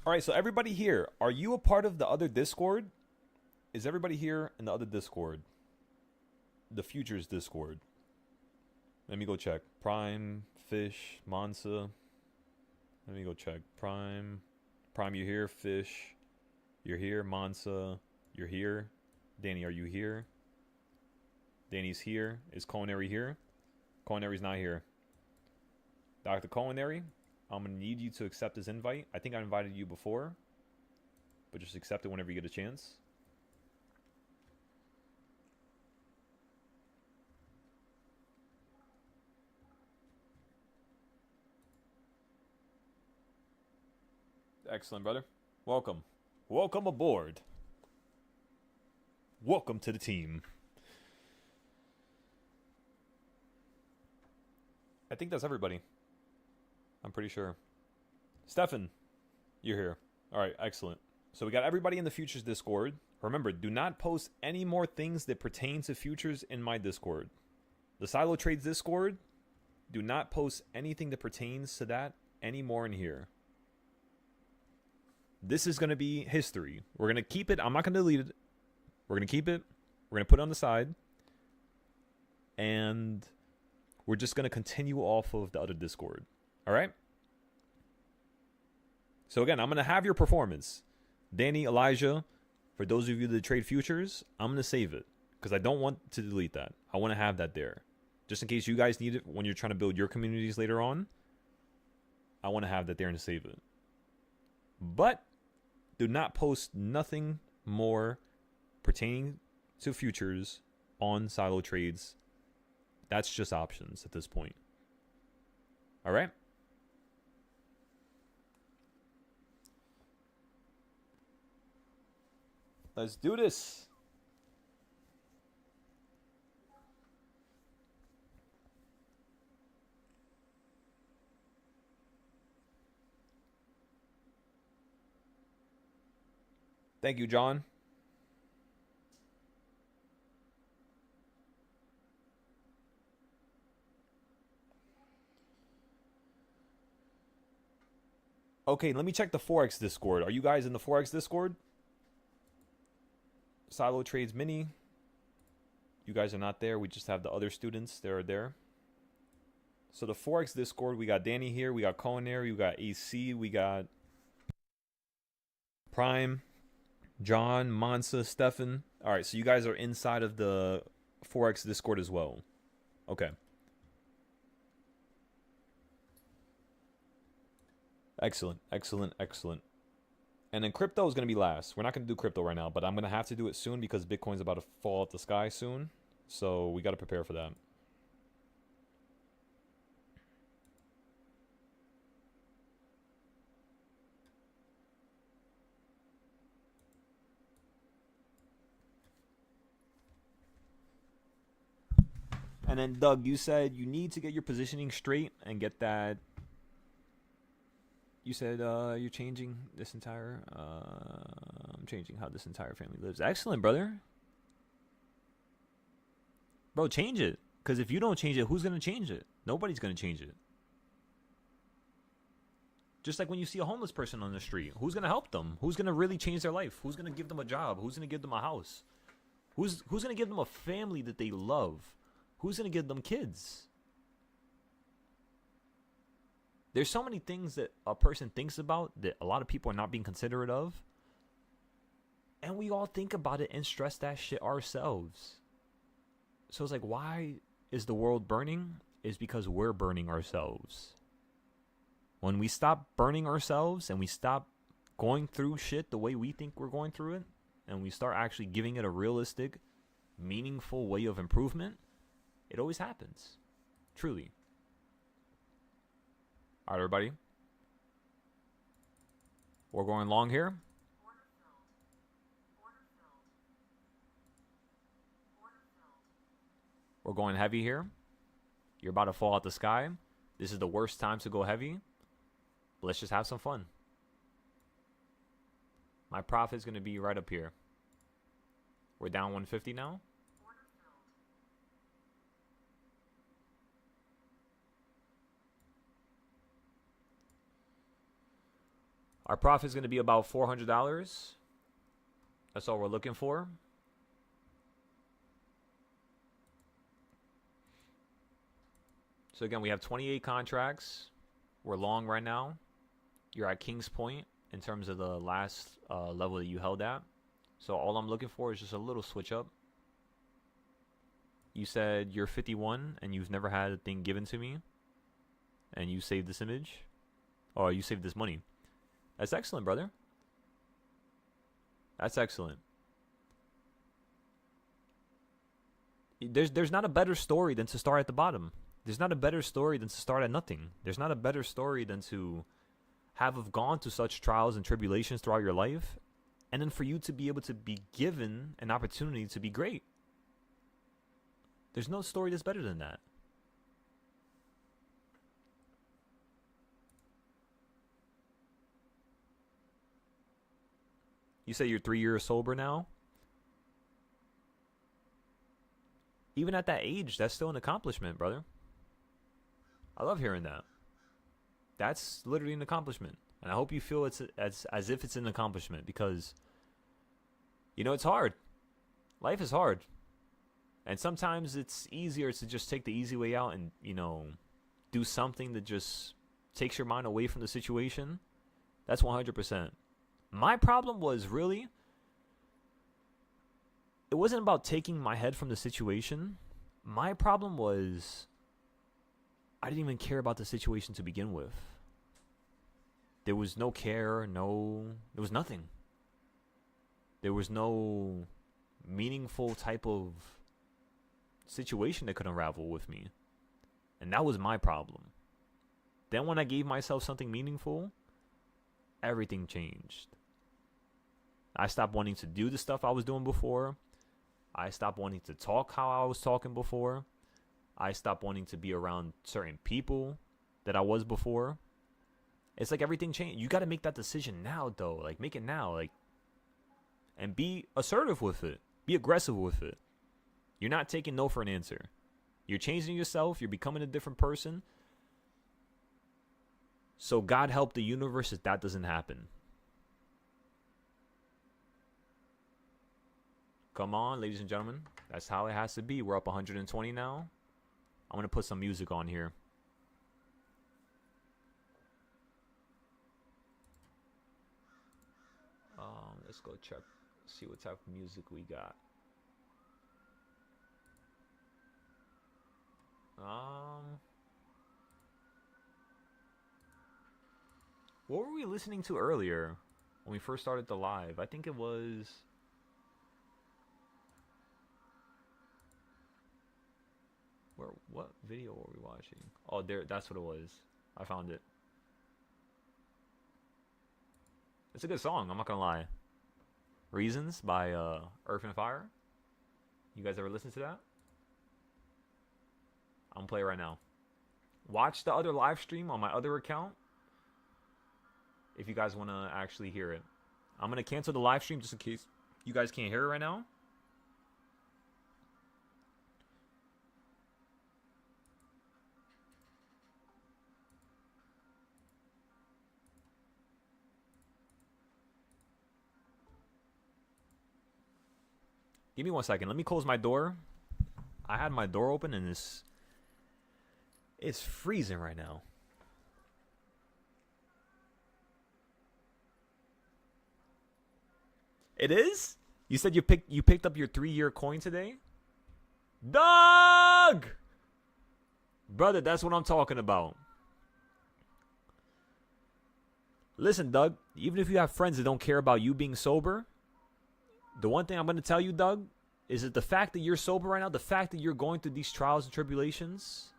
All right, so everybody here, are you a part of the other Discord? Is everybody here in the other Discord? The Futures Discord. Let me go check. Prime, Fish, Mansa. Let me go check. Prime, you here? Fish, you're here. Mansa, you're here. Danny, are you here? Danny's here. Is Culinary here? Culinary's not here. Dr. Culinary, I'm going to need you to accept this invite. I think I invited you before, but just accept it whenever you get a chance. Excellent, brother. Welcome. Welcome aboard. Welcome to the team. I think that's everybody. I'm pretty sure. Stefan, you're here. All right, excellent. So we got everybody in the Futures Discord. Remember, do not post any more things that pertain to futures in my Discord. The Silo Trades Discord, do not post anything that pertains to that anymore in here. This is going to be history. We're going to keep it. I'm not going to delete it. We're going to keep it. We're going to put it on the side. And we're just going to continue off of the other Discord. All right? So again, I'm going to have your performance. Danny, Elijah, for those of you that trade futures, I'm going to save it. Because I don't want to delete that. I want to have that there. Just in case you guys need it when you're trying to build your communities later on. I want to have that there and save it. But do not post nothing more pertaining to futures on Silo Trades. That's just options at this point. All right? Let's do this. Thank you, John. Okay, let me check the Forex Discord. Are you guys in the Forex Discord? Silo Trades Mini. You guys are not there. We just have the other students that are there. So the Forex Discord, we got Danny here. We got Culinary. We got AC. We got Prime, John, Mansa, Stefan. All right, so you guys are inside of the Forex Discord as well. Okay. Excellent, excellent, excellent. And then crypto is going to be last. We're not going to do crypto right now, but I'm going to have to do it soon because Bitcoin's about to fall out the sky soon. So we got to prepare for that. And then Doug, you said you need to get your positioning straight and get that. You said you're changing this entire. I'm changing how this entire family lives. Excellent, brother. Bro, change it. Because if you don't change it, who's going to change it? Nobody's going to change it. Just like when you see a homeless person on the street, who's going to help them? Who's going to really change their life? Who's going to give them a job? Who's going to give them a house? Who's going to give them a family that they love? Who's going to give them kids? There's so many things that a person thinks about that a lot of people are not being considerate of. And we all think about it and stress that shit ourselves. So it's like, why is the world burning? It's because we're burning ourselves. When we stop burning ourselves and we stop going through shit the way we think we're going through it, and we start actually giving it a realistic, meaningful way of improvement, it always happens. Truly. All right, everybody. We're going long here. We're going heavy here. You're about to fall out the sky. This is the worst time to go heavy. But let's just have some fun. My profit's going to be right up here. We're down 150 now. Our profit is going to be about $400. That's all we're looking for. So again, we have 28 contracts. We're long right now. You're at King's Point in terms of the last level that you held at. So all I'm looking for is just a little switch up. You said you're 51 and you've never had a thing given to me. And you saved this image. Or you saved this money. That's excellent, brother. That's excellent. There's not a better story than to start at the bottom. There's not a better story than to start at nothing. There's not a better story than to have gone to such trials and tribulations throughout your life, and then for you to be able to be given an opportunity to be great. There's no story that's better than that. You say you're 3 years sober now? Even at that age, that's still an accomplishment, brother. I love hearing that. That's literally an accomplishment. And I hope you feel it's as if it's an accomplishment because, you know, it's hard. Life is hard. And sometimes it's easier to just take the easy way out and, you know, do something that just takes your mind away from the situation. That's 100%. My problem was really, it wasn't about taking my head from the situation. My problem was, I didn't even care about the situation to begin with. There was no care, there was nothing. There was no meaningful type of situation that could unravel with me. And that was my problem. Then when I gave myself something meaningful, everything changed. I stopped wanting to do the stuff I was doing before. I stopped wanting to talk how I was talking before. I stopped wanting to be around certain people that I was before. It's like everything changed. You got to make that decision now, though. Like, make it now. Like, and be assertive with it. Be aggressive with it. You're not taking no for an answer. You're changing yourself. You're becoming a different person. So God help the universe if that doesn't happen. Come on, ladies and gentlemen. That's how it has to be. We're up 120 now. I'm going to put some music on here. Let's go check, see what type of music we got. What were we listening to earlier when we first started the live? I think it was... What video were we watching? Oh, there, that's what it was. I found it. It's a good song, I'm not gonna lie. Reasons by Earth and Fire. You guys ever listen to that? I'm gonna play it right now. Watch the other live stream on my other account if you guys want to actually hear it. I'm gonna cancel the live stream just in case you guys can't hear it right now. Give me 1 second. Let me close my door. I had my door open and it's freezing right now. It is? You said you picked up your 3-year coin today? Doug! Brother, that's what I'm talking about. Listen, Doug, even if you have friends that don't care about you being sober, the one thing I'm going to tell you, Doug, is that the fact that you're sober right now, the fact that you're going through these trials and tribulations,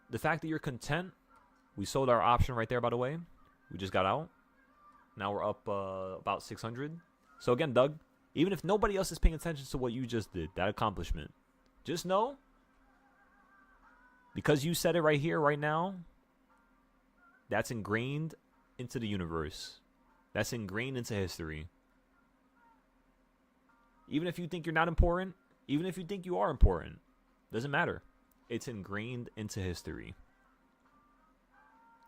the fact that you're content. We sold our option right there, by the way. We just got out. Now we're up about 600. So again, Doug, even if nobody else is paying attention to what you just did, that accomplishment, just know, because you said it right here, right now, that's ingrained into the universe. That's ingrained into history. Even if you think you're not important, even if you think you are important, doesn't matter. It's ingrained into history.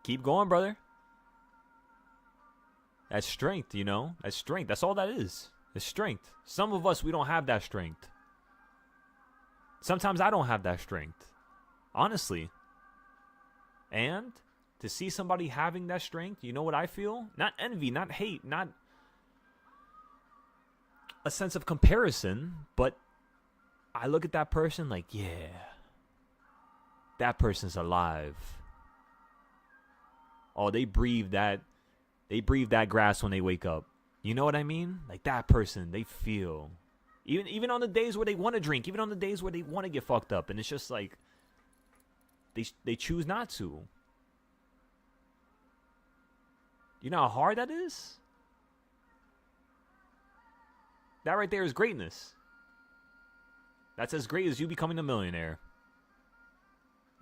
Keep going, brother. That's strength, you know? That's strength. That's all that is. It's strength. Some of us, we don't have that strength. Sometimes I don't have that strength. Honestly. And to see somebody having that strength, you know what I feel? Not envy, not hate, not a sense of comparison, but I look at that person like, yeah, that person's alive. Oh, they breathe that grass when they wake up. You know what I mean? Like that person, they feel. Even on the days where they want to drink, even on the days where they want to get fucked up, and it's just like they choose not to. You know how hard that is? That right there is greatness. That's as great as you becoming a millionaire.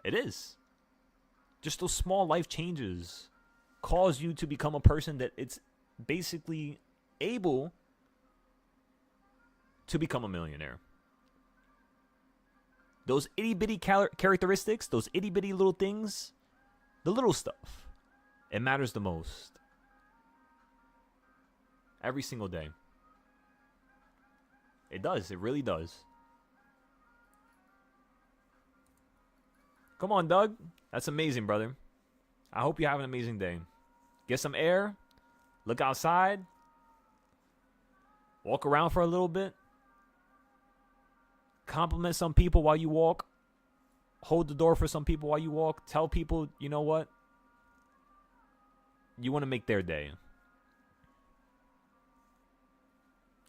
It is. Just those small life changes cause you to become a person that it's basically able to become a millionaire. Those itty bitty characteristics, those itty bitty little things, the little stuff, it matters the most. Every single day. It does. It really does. Come on, Doug. That's amazing, brother. I hope you have an amazing day. Get some air. Look outside. Walk around for a little bit. Compliment some people while you walk. Hold the door for some people while you walk. Tell people, you know what? You want to make their day.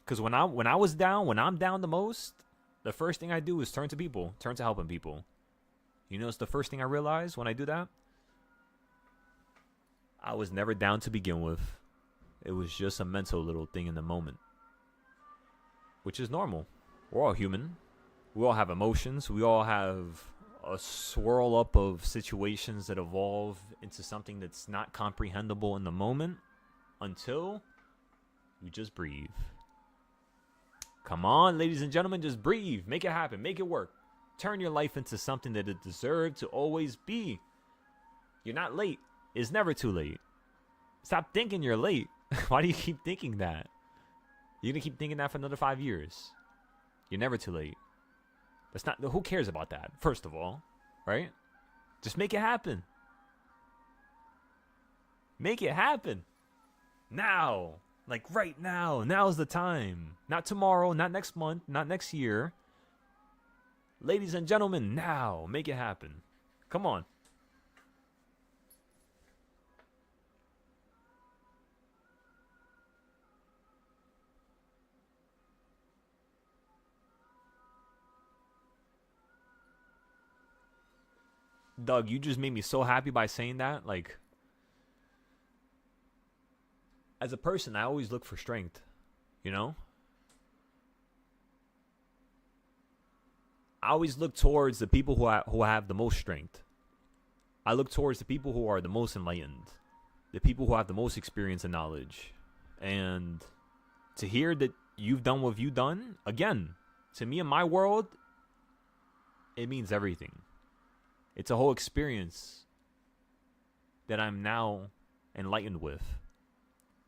Because when I was down, when I'm down the most, the first thing I do is turn to people, turn to helping people. You know, it's the first thing I realized when I do that. I was never down to begin with. It was just a mental little thing in the moment, which is normal. We're all human. We all have emotions. We all have a swirl up of situations that evolve into something that's not comprehensible in the moment until you just breathe. Come on, ladies and gentlemen, just breathe. Make it happen. Make it work. Turn your life into something that it deserves to always be. You're not late. It's never too late. Stop thinking you're late. Why do you keep thinking that? You're going to keep thinking that for another 5 years. You're never too late. That's not. Who cares about that? First of all, right? Just make it happen. Make it happen. Now. Like right now. Now's the time. Not tomorrow, not next month, not next year. Ladies and gentlemen, now. Make it happen. Come on. Doug, you just made me so happy by saying that. Like, as a person, I always look for strength, you know? I always look towards the people who have the most strength. I look towards the people who are the most enlightened, the people who have the most experience and knowledge. And to hear that you've done what you've done, again, to me in my world, it means everything. It's a whole experience that I'm now enlightened with.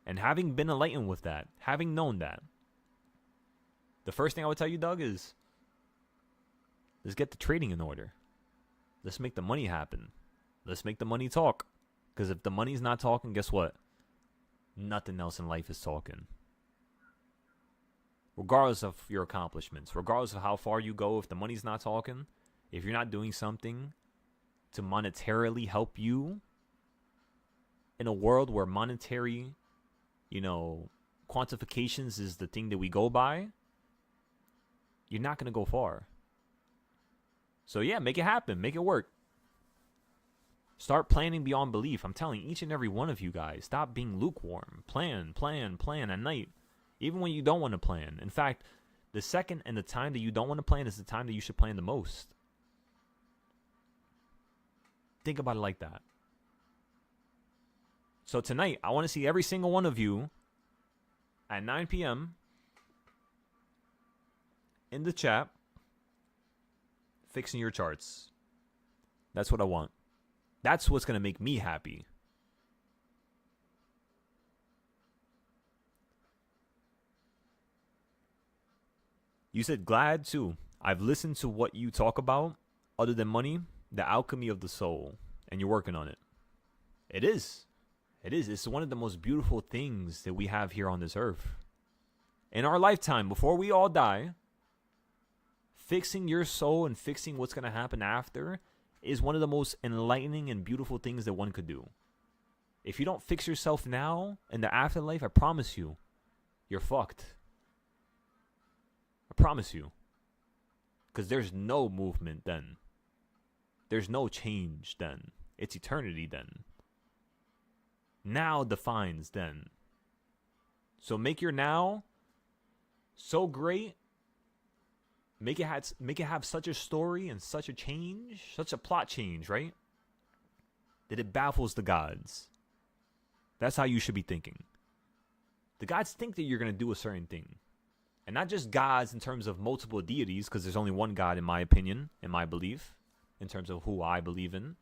And having been enlightened with that, having known that, the first thing I would tell you, Doug, is let's get the trading in order. Let's make the money happen. Let's make the money talk. Because if the money's not talking, guess what? Nothing else in life is talking. Regardless of your accomplishments, regardless of how far you go, if the money's not talking, if you're not doing something to monetarily help you in a world where monetary, quantifications is the thing that we go by, you're not going to go far. So yeah, make it happen. Make it work. Start planning beyond belief. I'm telling each and every one of you guys, stop being lukewarm. Plan at night. Even when you don't want to plan. In fact, the second and the time that you don't want to plan is the time that you should plan the most. Think about it like that. So tonight, I want to see every single one of you at 9 p.m. in the chat fixing your charts. That's what I want. That's what's going to make me happy. You said glad too. I've listened to what you talk about, other than money, the alchemy of the soul, and you're working on it. It is. It is. It's one of the most beautiful things that we have here on this earth. In our lifetime, before we all die, fixing your soul and fixing what's going to happen after is one of the most enlightening and beautiful things that one could do. If you don't fix yourself now in the afterlife, I promise you, you're fucked. I promise you. Because there's no movement then. There's no change then. It's eternity then. Now defines then. So make your now so great. Make it have such a story and such a change, such a plot change, right? That it baffles the gods. That's how you should be thinking. The gods think that you're going to do a certain thing. And not just gods in terms of multiple deities, because there's only one God in my opinion, in my belief, in terms of who I believe in.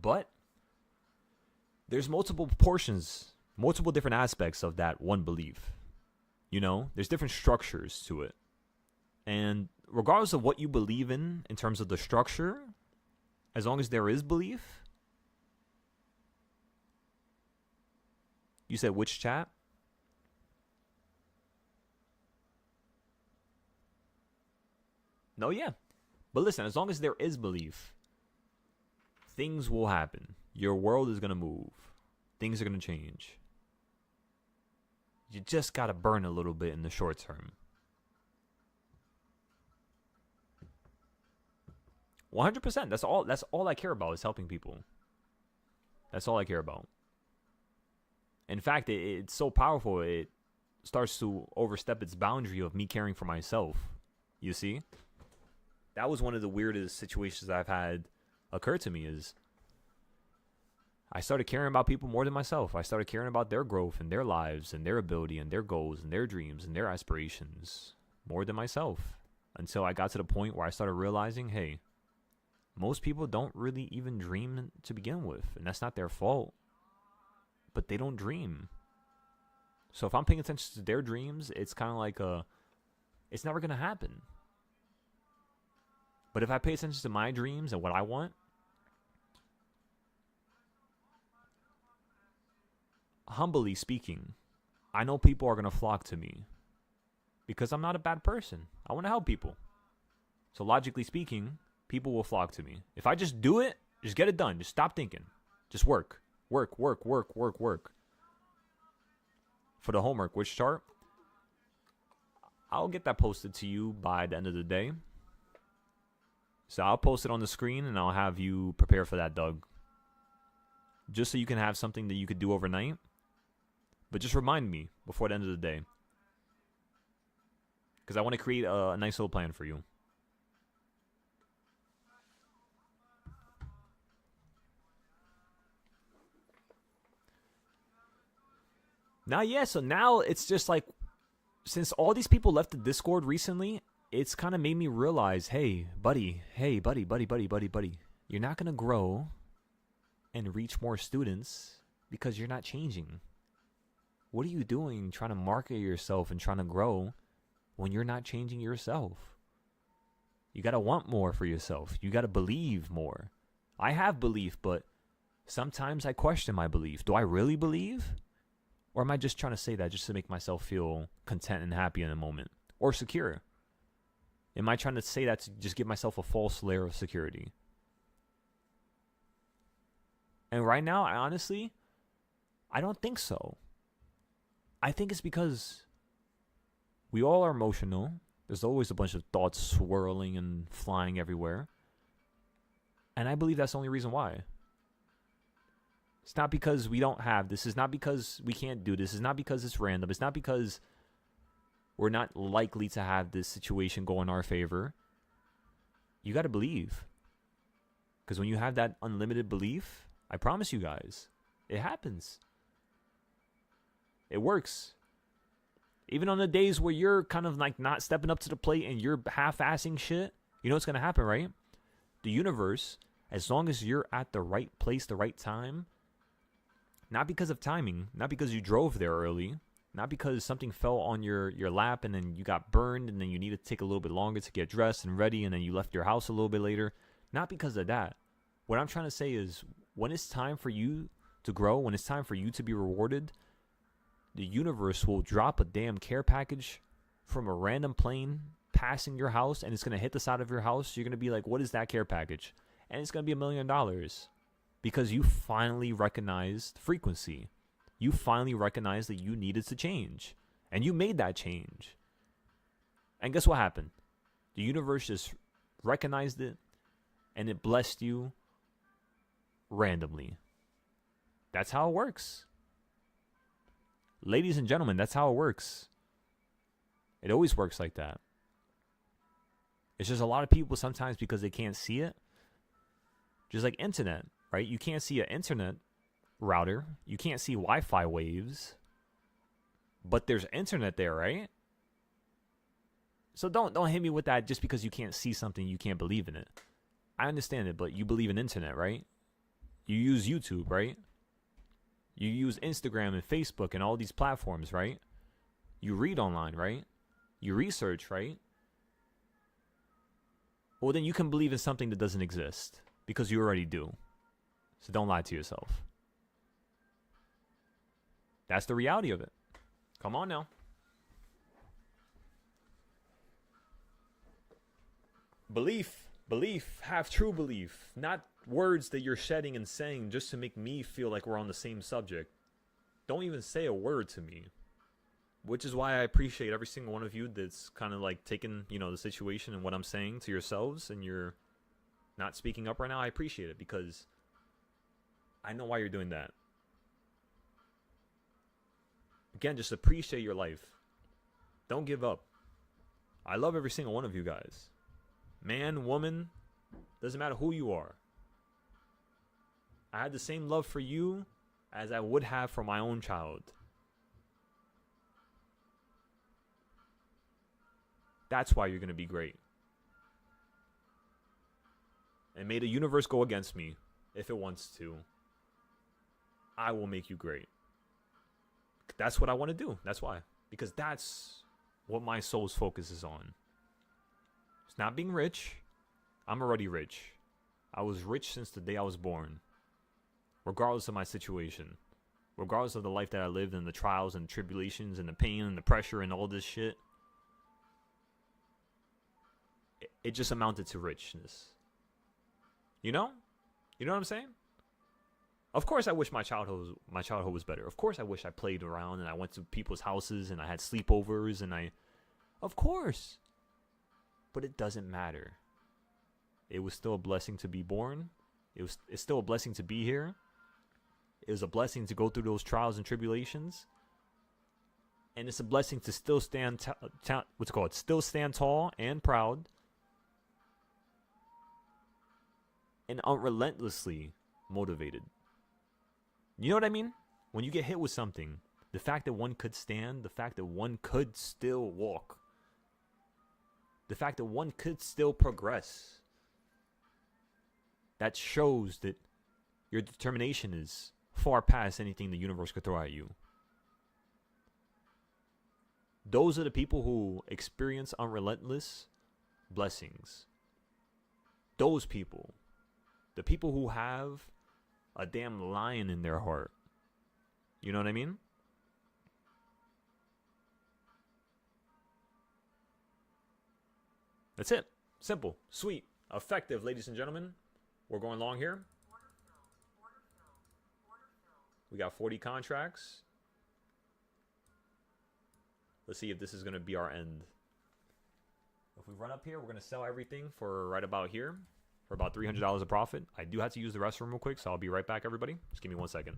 But there's multiple portions, multiple different aspects of that one belief. There's different structures to it. And regardless of what you believe in terms of the structure, as long as there is belief. You said which chat? No, yeah. But listen, as long as there is belief, things will happen. Your world is going to move. Things are going to change. You just got to burn a little bit in the short term. 100%. That's all I care about is helping people. That's all I care about. In fact, it's so powerful, it starts to overstep its boundary of me caring for myself. You see? That was one of the weirdest situations I've had occur to me is I started caring about people more than myself. I started caring about their growth and their lives and their ability and their goals and their dreams and their aspirations more than myself. Until I got to the point where I started realizing, hey, most people don't really even dream to begin with. And that's not their fault. But they don't dream. So if I'm paying attention to their dreams, it's kind of like It's never going to happen. But if I pay attention to my dreams and what I want, humbly speaking, I know people are going to flock to me because I'm not a bad person. I want to help people. So logically speaking, people will flock to me. If I just do it, just get it done. Just stop thinking. Just work. Work. For the homework, which chart? I'll get that posted to you by the end of the day. So I'll post it on the screen and I'll have you prepare for that, Doug. Just so you can have something that you could do overnight. But just remind me before the end of the day. Because I want to create a nice little plan for you. So now it's just like, since all these people left the Discord recently, it's kind of made me realize, hey, buddy. You're not going to grow and reach more students because you're not changing. What are you doing trying to market yourself and trying to grow when you're not changing yourself? You got to want more for yourself. You got to believe more. I have belief, but sometimes I question my belief. Do I really believe? Or am I just trying to say that just to make myself feel content and happy in a moment? Or secure? Am I trying to say that to just give myself a false layer of security? And right now, I don't think so. I think it's because we all are emotional. There's always a bunch of thoughts swirling and flying everywhere. And I believe that's the only reason why. It's not because we don't have this. It's not because we can't do this. It's not because it's random. It's not because we're not likely to have this situation go in our favor. You got to believe. Because when you have that unlimited belief, I promise you guys, it happens. It works. Even on the days where you're kind of like not stepping up to the plate and you're half-assing shit, you know what's going to happen, right? The universe, as long as you're at the right place, the right time, not because of timing, not because you drove there early, not because something fell on your lap and then you got burned and then you need to take a little bit longer to get dressed and ready and then you left your house a little bit later. Not because of that. What I'm trying to say is when it's time for you to grow, when it's time for you to be rewarded, the universe will drop a damn care package from a random plane passing your house and it's going to hit the side of your house. You're going to be like, what is that care package? And it's going to be $1 million. Because you finally recognized frequency. You finally recognized that you needed to change. And you made that change. And guess what happened? The universe just recognized it. And it blessed you randomly. That's how it works. Ladies and gentlemen, that's how it works. It always works like that. It's just a lot of people sometimes because they can't see it. Just like internet. Right? You can't see an internet router. You can't see Wi-Fi waves. But there's internet there, right? So don't hit me with that just because you can't see something, you can't believe in it. I understand it, but you believe in internet, right? You use YouTube, right? You use Instagram and Facebook and all these platforms, right? You read online, right? You research, right? Well, then you can believe in something that doesn't exist because you already do. So don't lie to yourself. That's the reality of it. Come on now. Belief. Have true belief. Not words that you're shedding and saying just to make me feel like we're on the same subject. Don't even say a word to me. Which is why I appreciate every single one of you that's kind of like taking, the situation and what I'm saying to yourselves and you're not speaking up right now. I appreciate it because I know why you're doing that. Again, just appreciate your life. Don't give up. I love every single one of you guys. Man, woman, doesn't matter who you are. I had the same love for you as I would have for my own child. That's why you're going to be great. And may the universe go against me if it wants to. I will make you great. That's what I want to do. That's why. Because that's what my soul's focus is on. It's not being rich. I'm already rich. I was rich since the day I was born. Regardless of my situation. Regardless of the life that I lived and the trials and tribulations and the pain and the pressure and all this shit. It just amounted to richness. You know? You know what I'm saying? Of course I wish my childhood was better. Of course I wish I played around and I went to people's houses and I had sleepovers and of course. But it doesn't matter. It was still a blessing to be born. It's still a blessing to be here. It was a blessing to go through those trials and tribulations. And it's a blessing to still stand still stand tall and proud. And unrelentlessly motivated. You know what I mean? When you get hit with something, the fact that one could stand, the fact that one could still walk, the fact that one could still progress, that shows that your determination is far past anything the universe could throw at you. Those are the people who experience unrelentless blessings. Those people. The people who have a damn lion in their heart. You know what I mean? That's it. Simple, sweet, effective, ladies and gentlemen. We're going long here. We got 40 contracts. Let's see if this is going to be our end. If we run up here, we're going to sell everything for right about here. For about $300 of profit. I do have to use the restroom real quick, so I'll be right back, everybody. Just give me 1 second.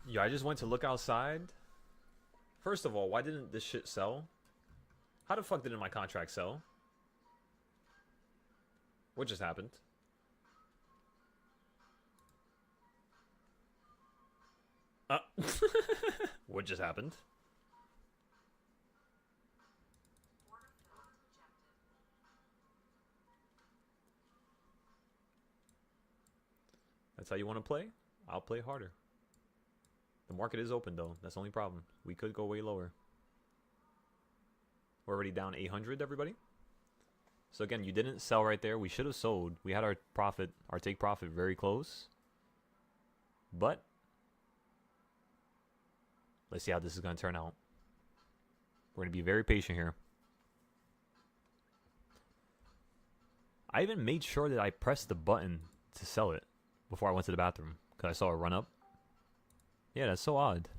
Yeah, I just went to look outside. First of all, why didn't this shit sell? How the fuck didn't my contract sell? What just happened? What just happened? That's how you want to play? I'll play harder. The market is open though. That's the only problem. We could go way lower. We're already down 800, everybody. So again, you didn't sell right there. We should have sold. We had our profit, our take profit very close. But let's see how this is going to turn out. We're going to be very patient here. I even made sure that I pressed the button to sell it before I went to the bathroom because I saw a run up. Yeah, that's so odd.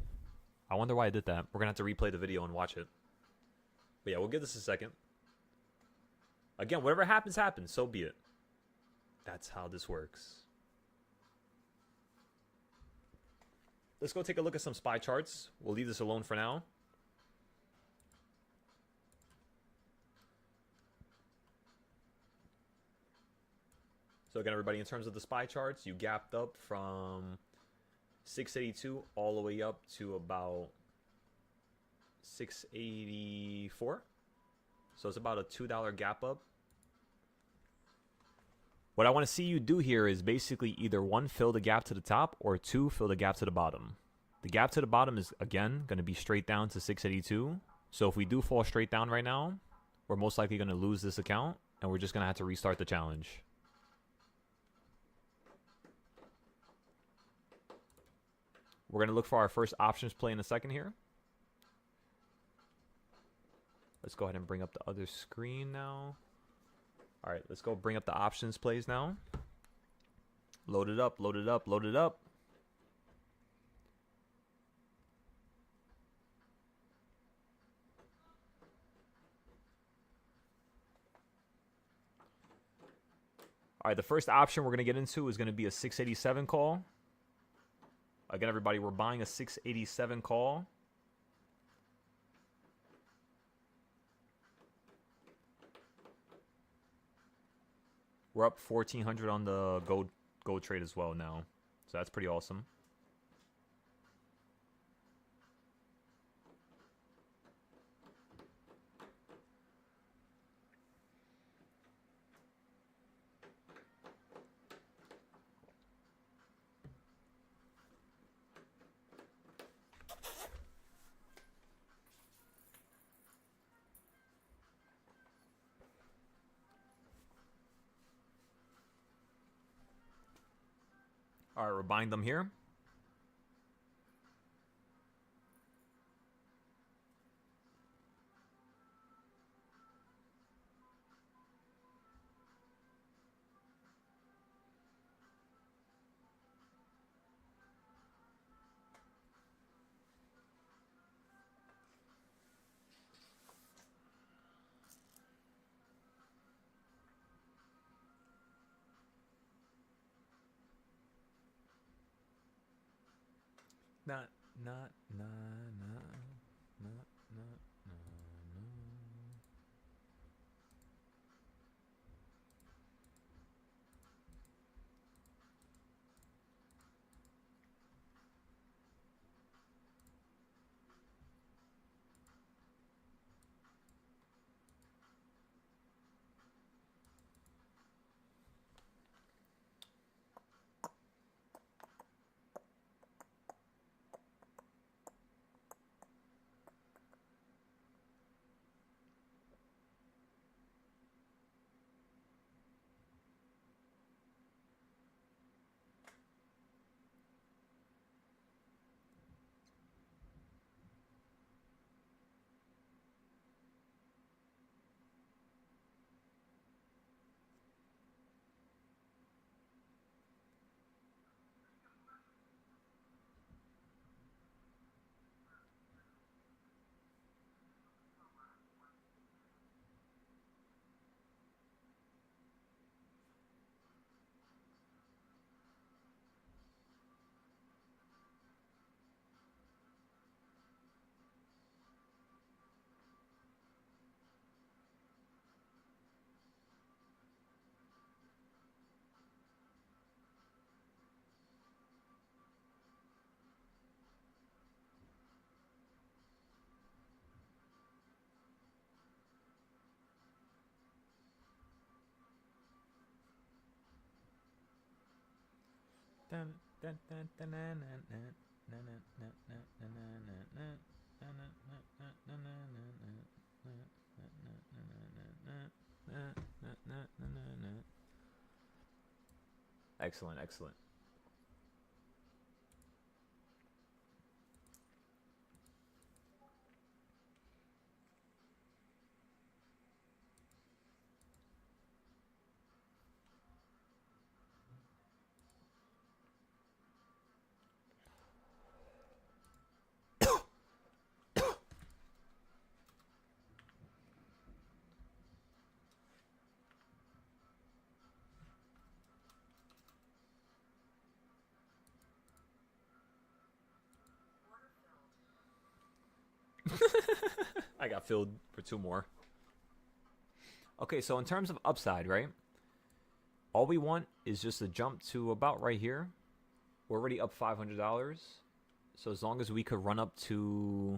I wonder why I did that. We're going to have to replay the video and watch it. But yeah, we'll give this a second. Again, whatever happens, happens. So be it. That's how this works. Let's go take a look at some SPY charts. We'll leave this alone for now. So again, everybody, in terms of the SPY charts, you gapped up from 682 all the way up to about 684. So it's about a $2 gap up. What I want to see you do here is basically either one, fill the gap to the top, or two, fill the gap to the bottom. The gap to the bottom is, again, going to be straight down to 682. So if we do fall straight down right now, we're most likely going to lose this account, and we're just going to have to restart the challenge. We're going to look for our first options play in a second here. Let's go ahead and bring up the other screen now. All right, let's go bring up the options plays now. Load it up, load it up, load it up. All right, the first option we're going to get into is going to be a 687 call. Again, everybody, we're buying a 687 call. We're up 1,400 on the gold trade as well now. So that's pretty awesome. All right, we're buying them here. Not. Excellent, excellent. I got filled for 2 more. Okay, so in terms of upside, right? All we want is just to jump to about right here. We're already up $500. So as long as we could run up to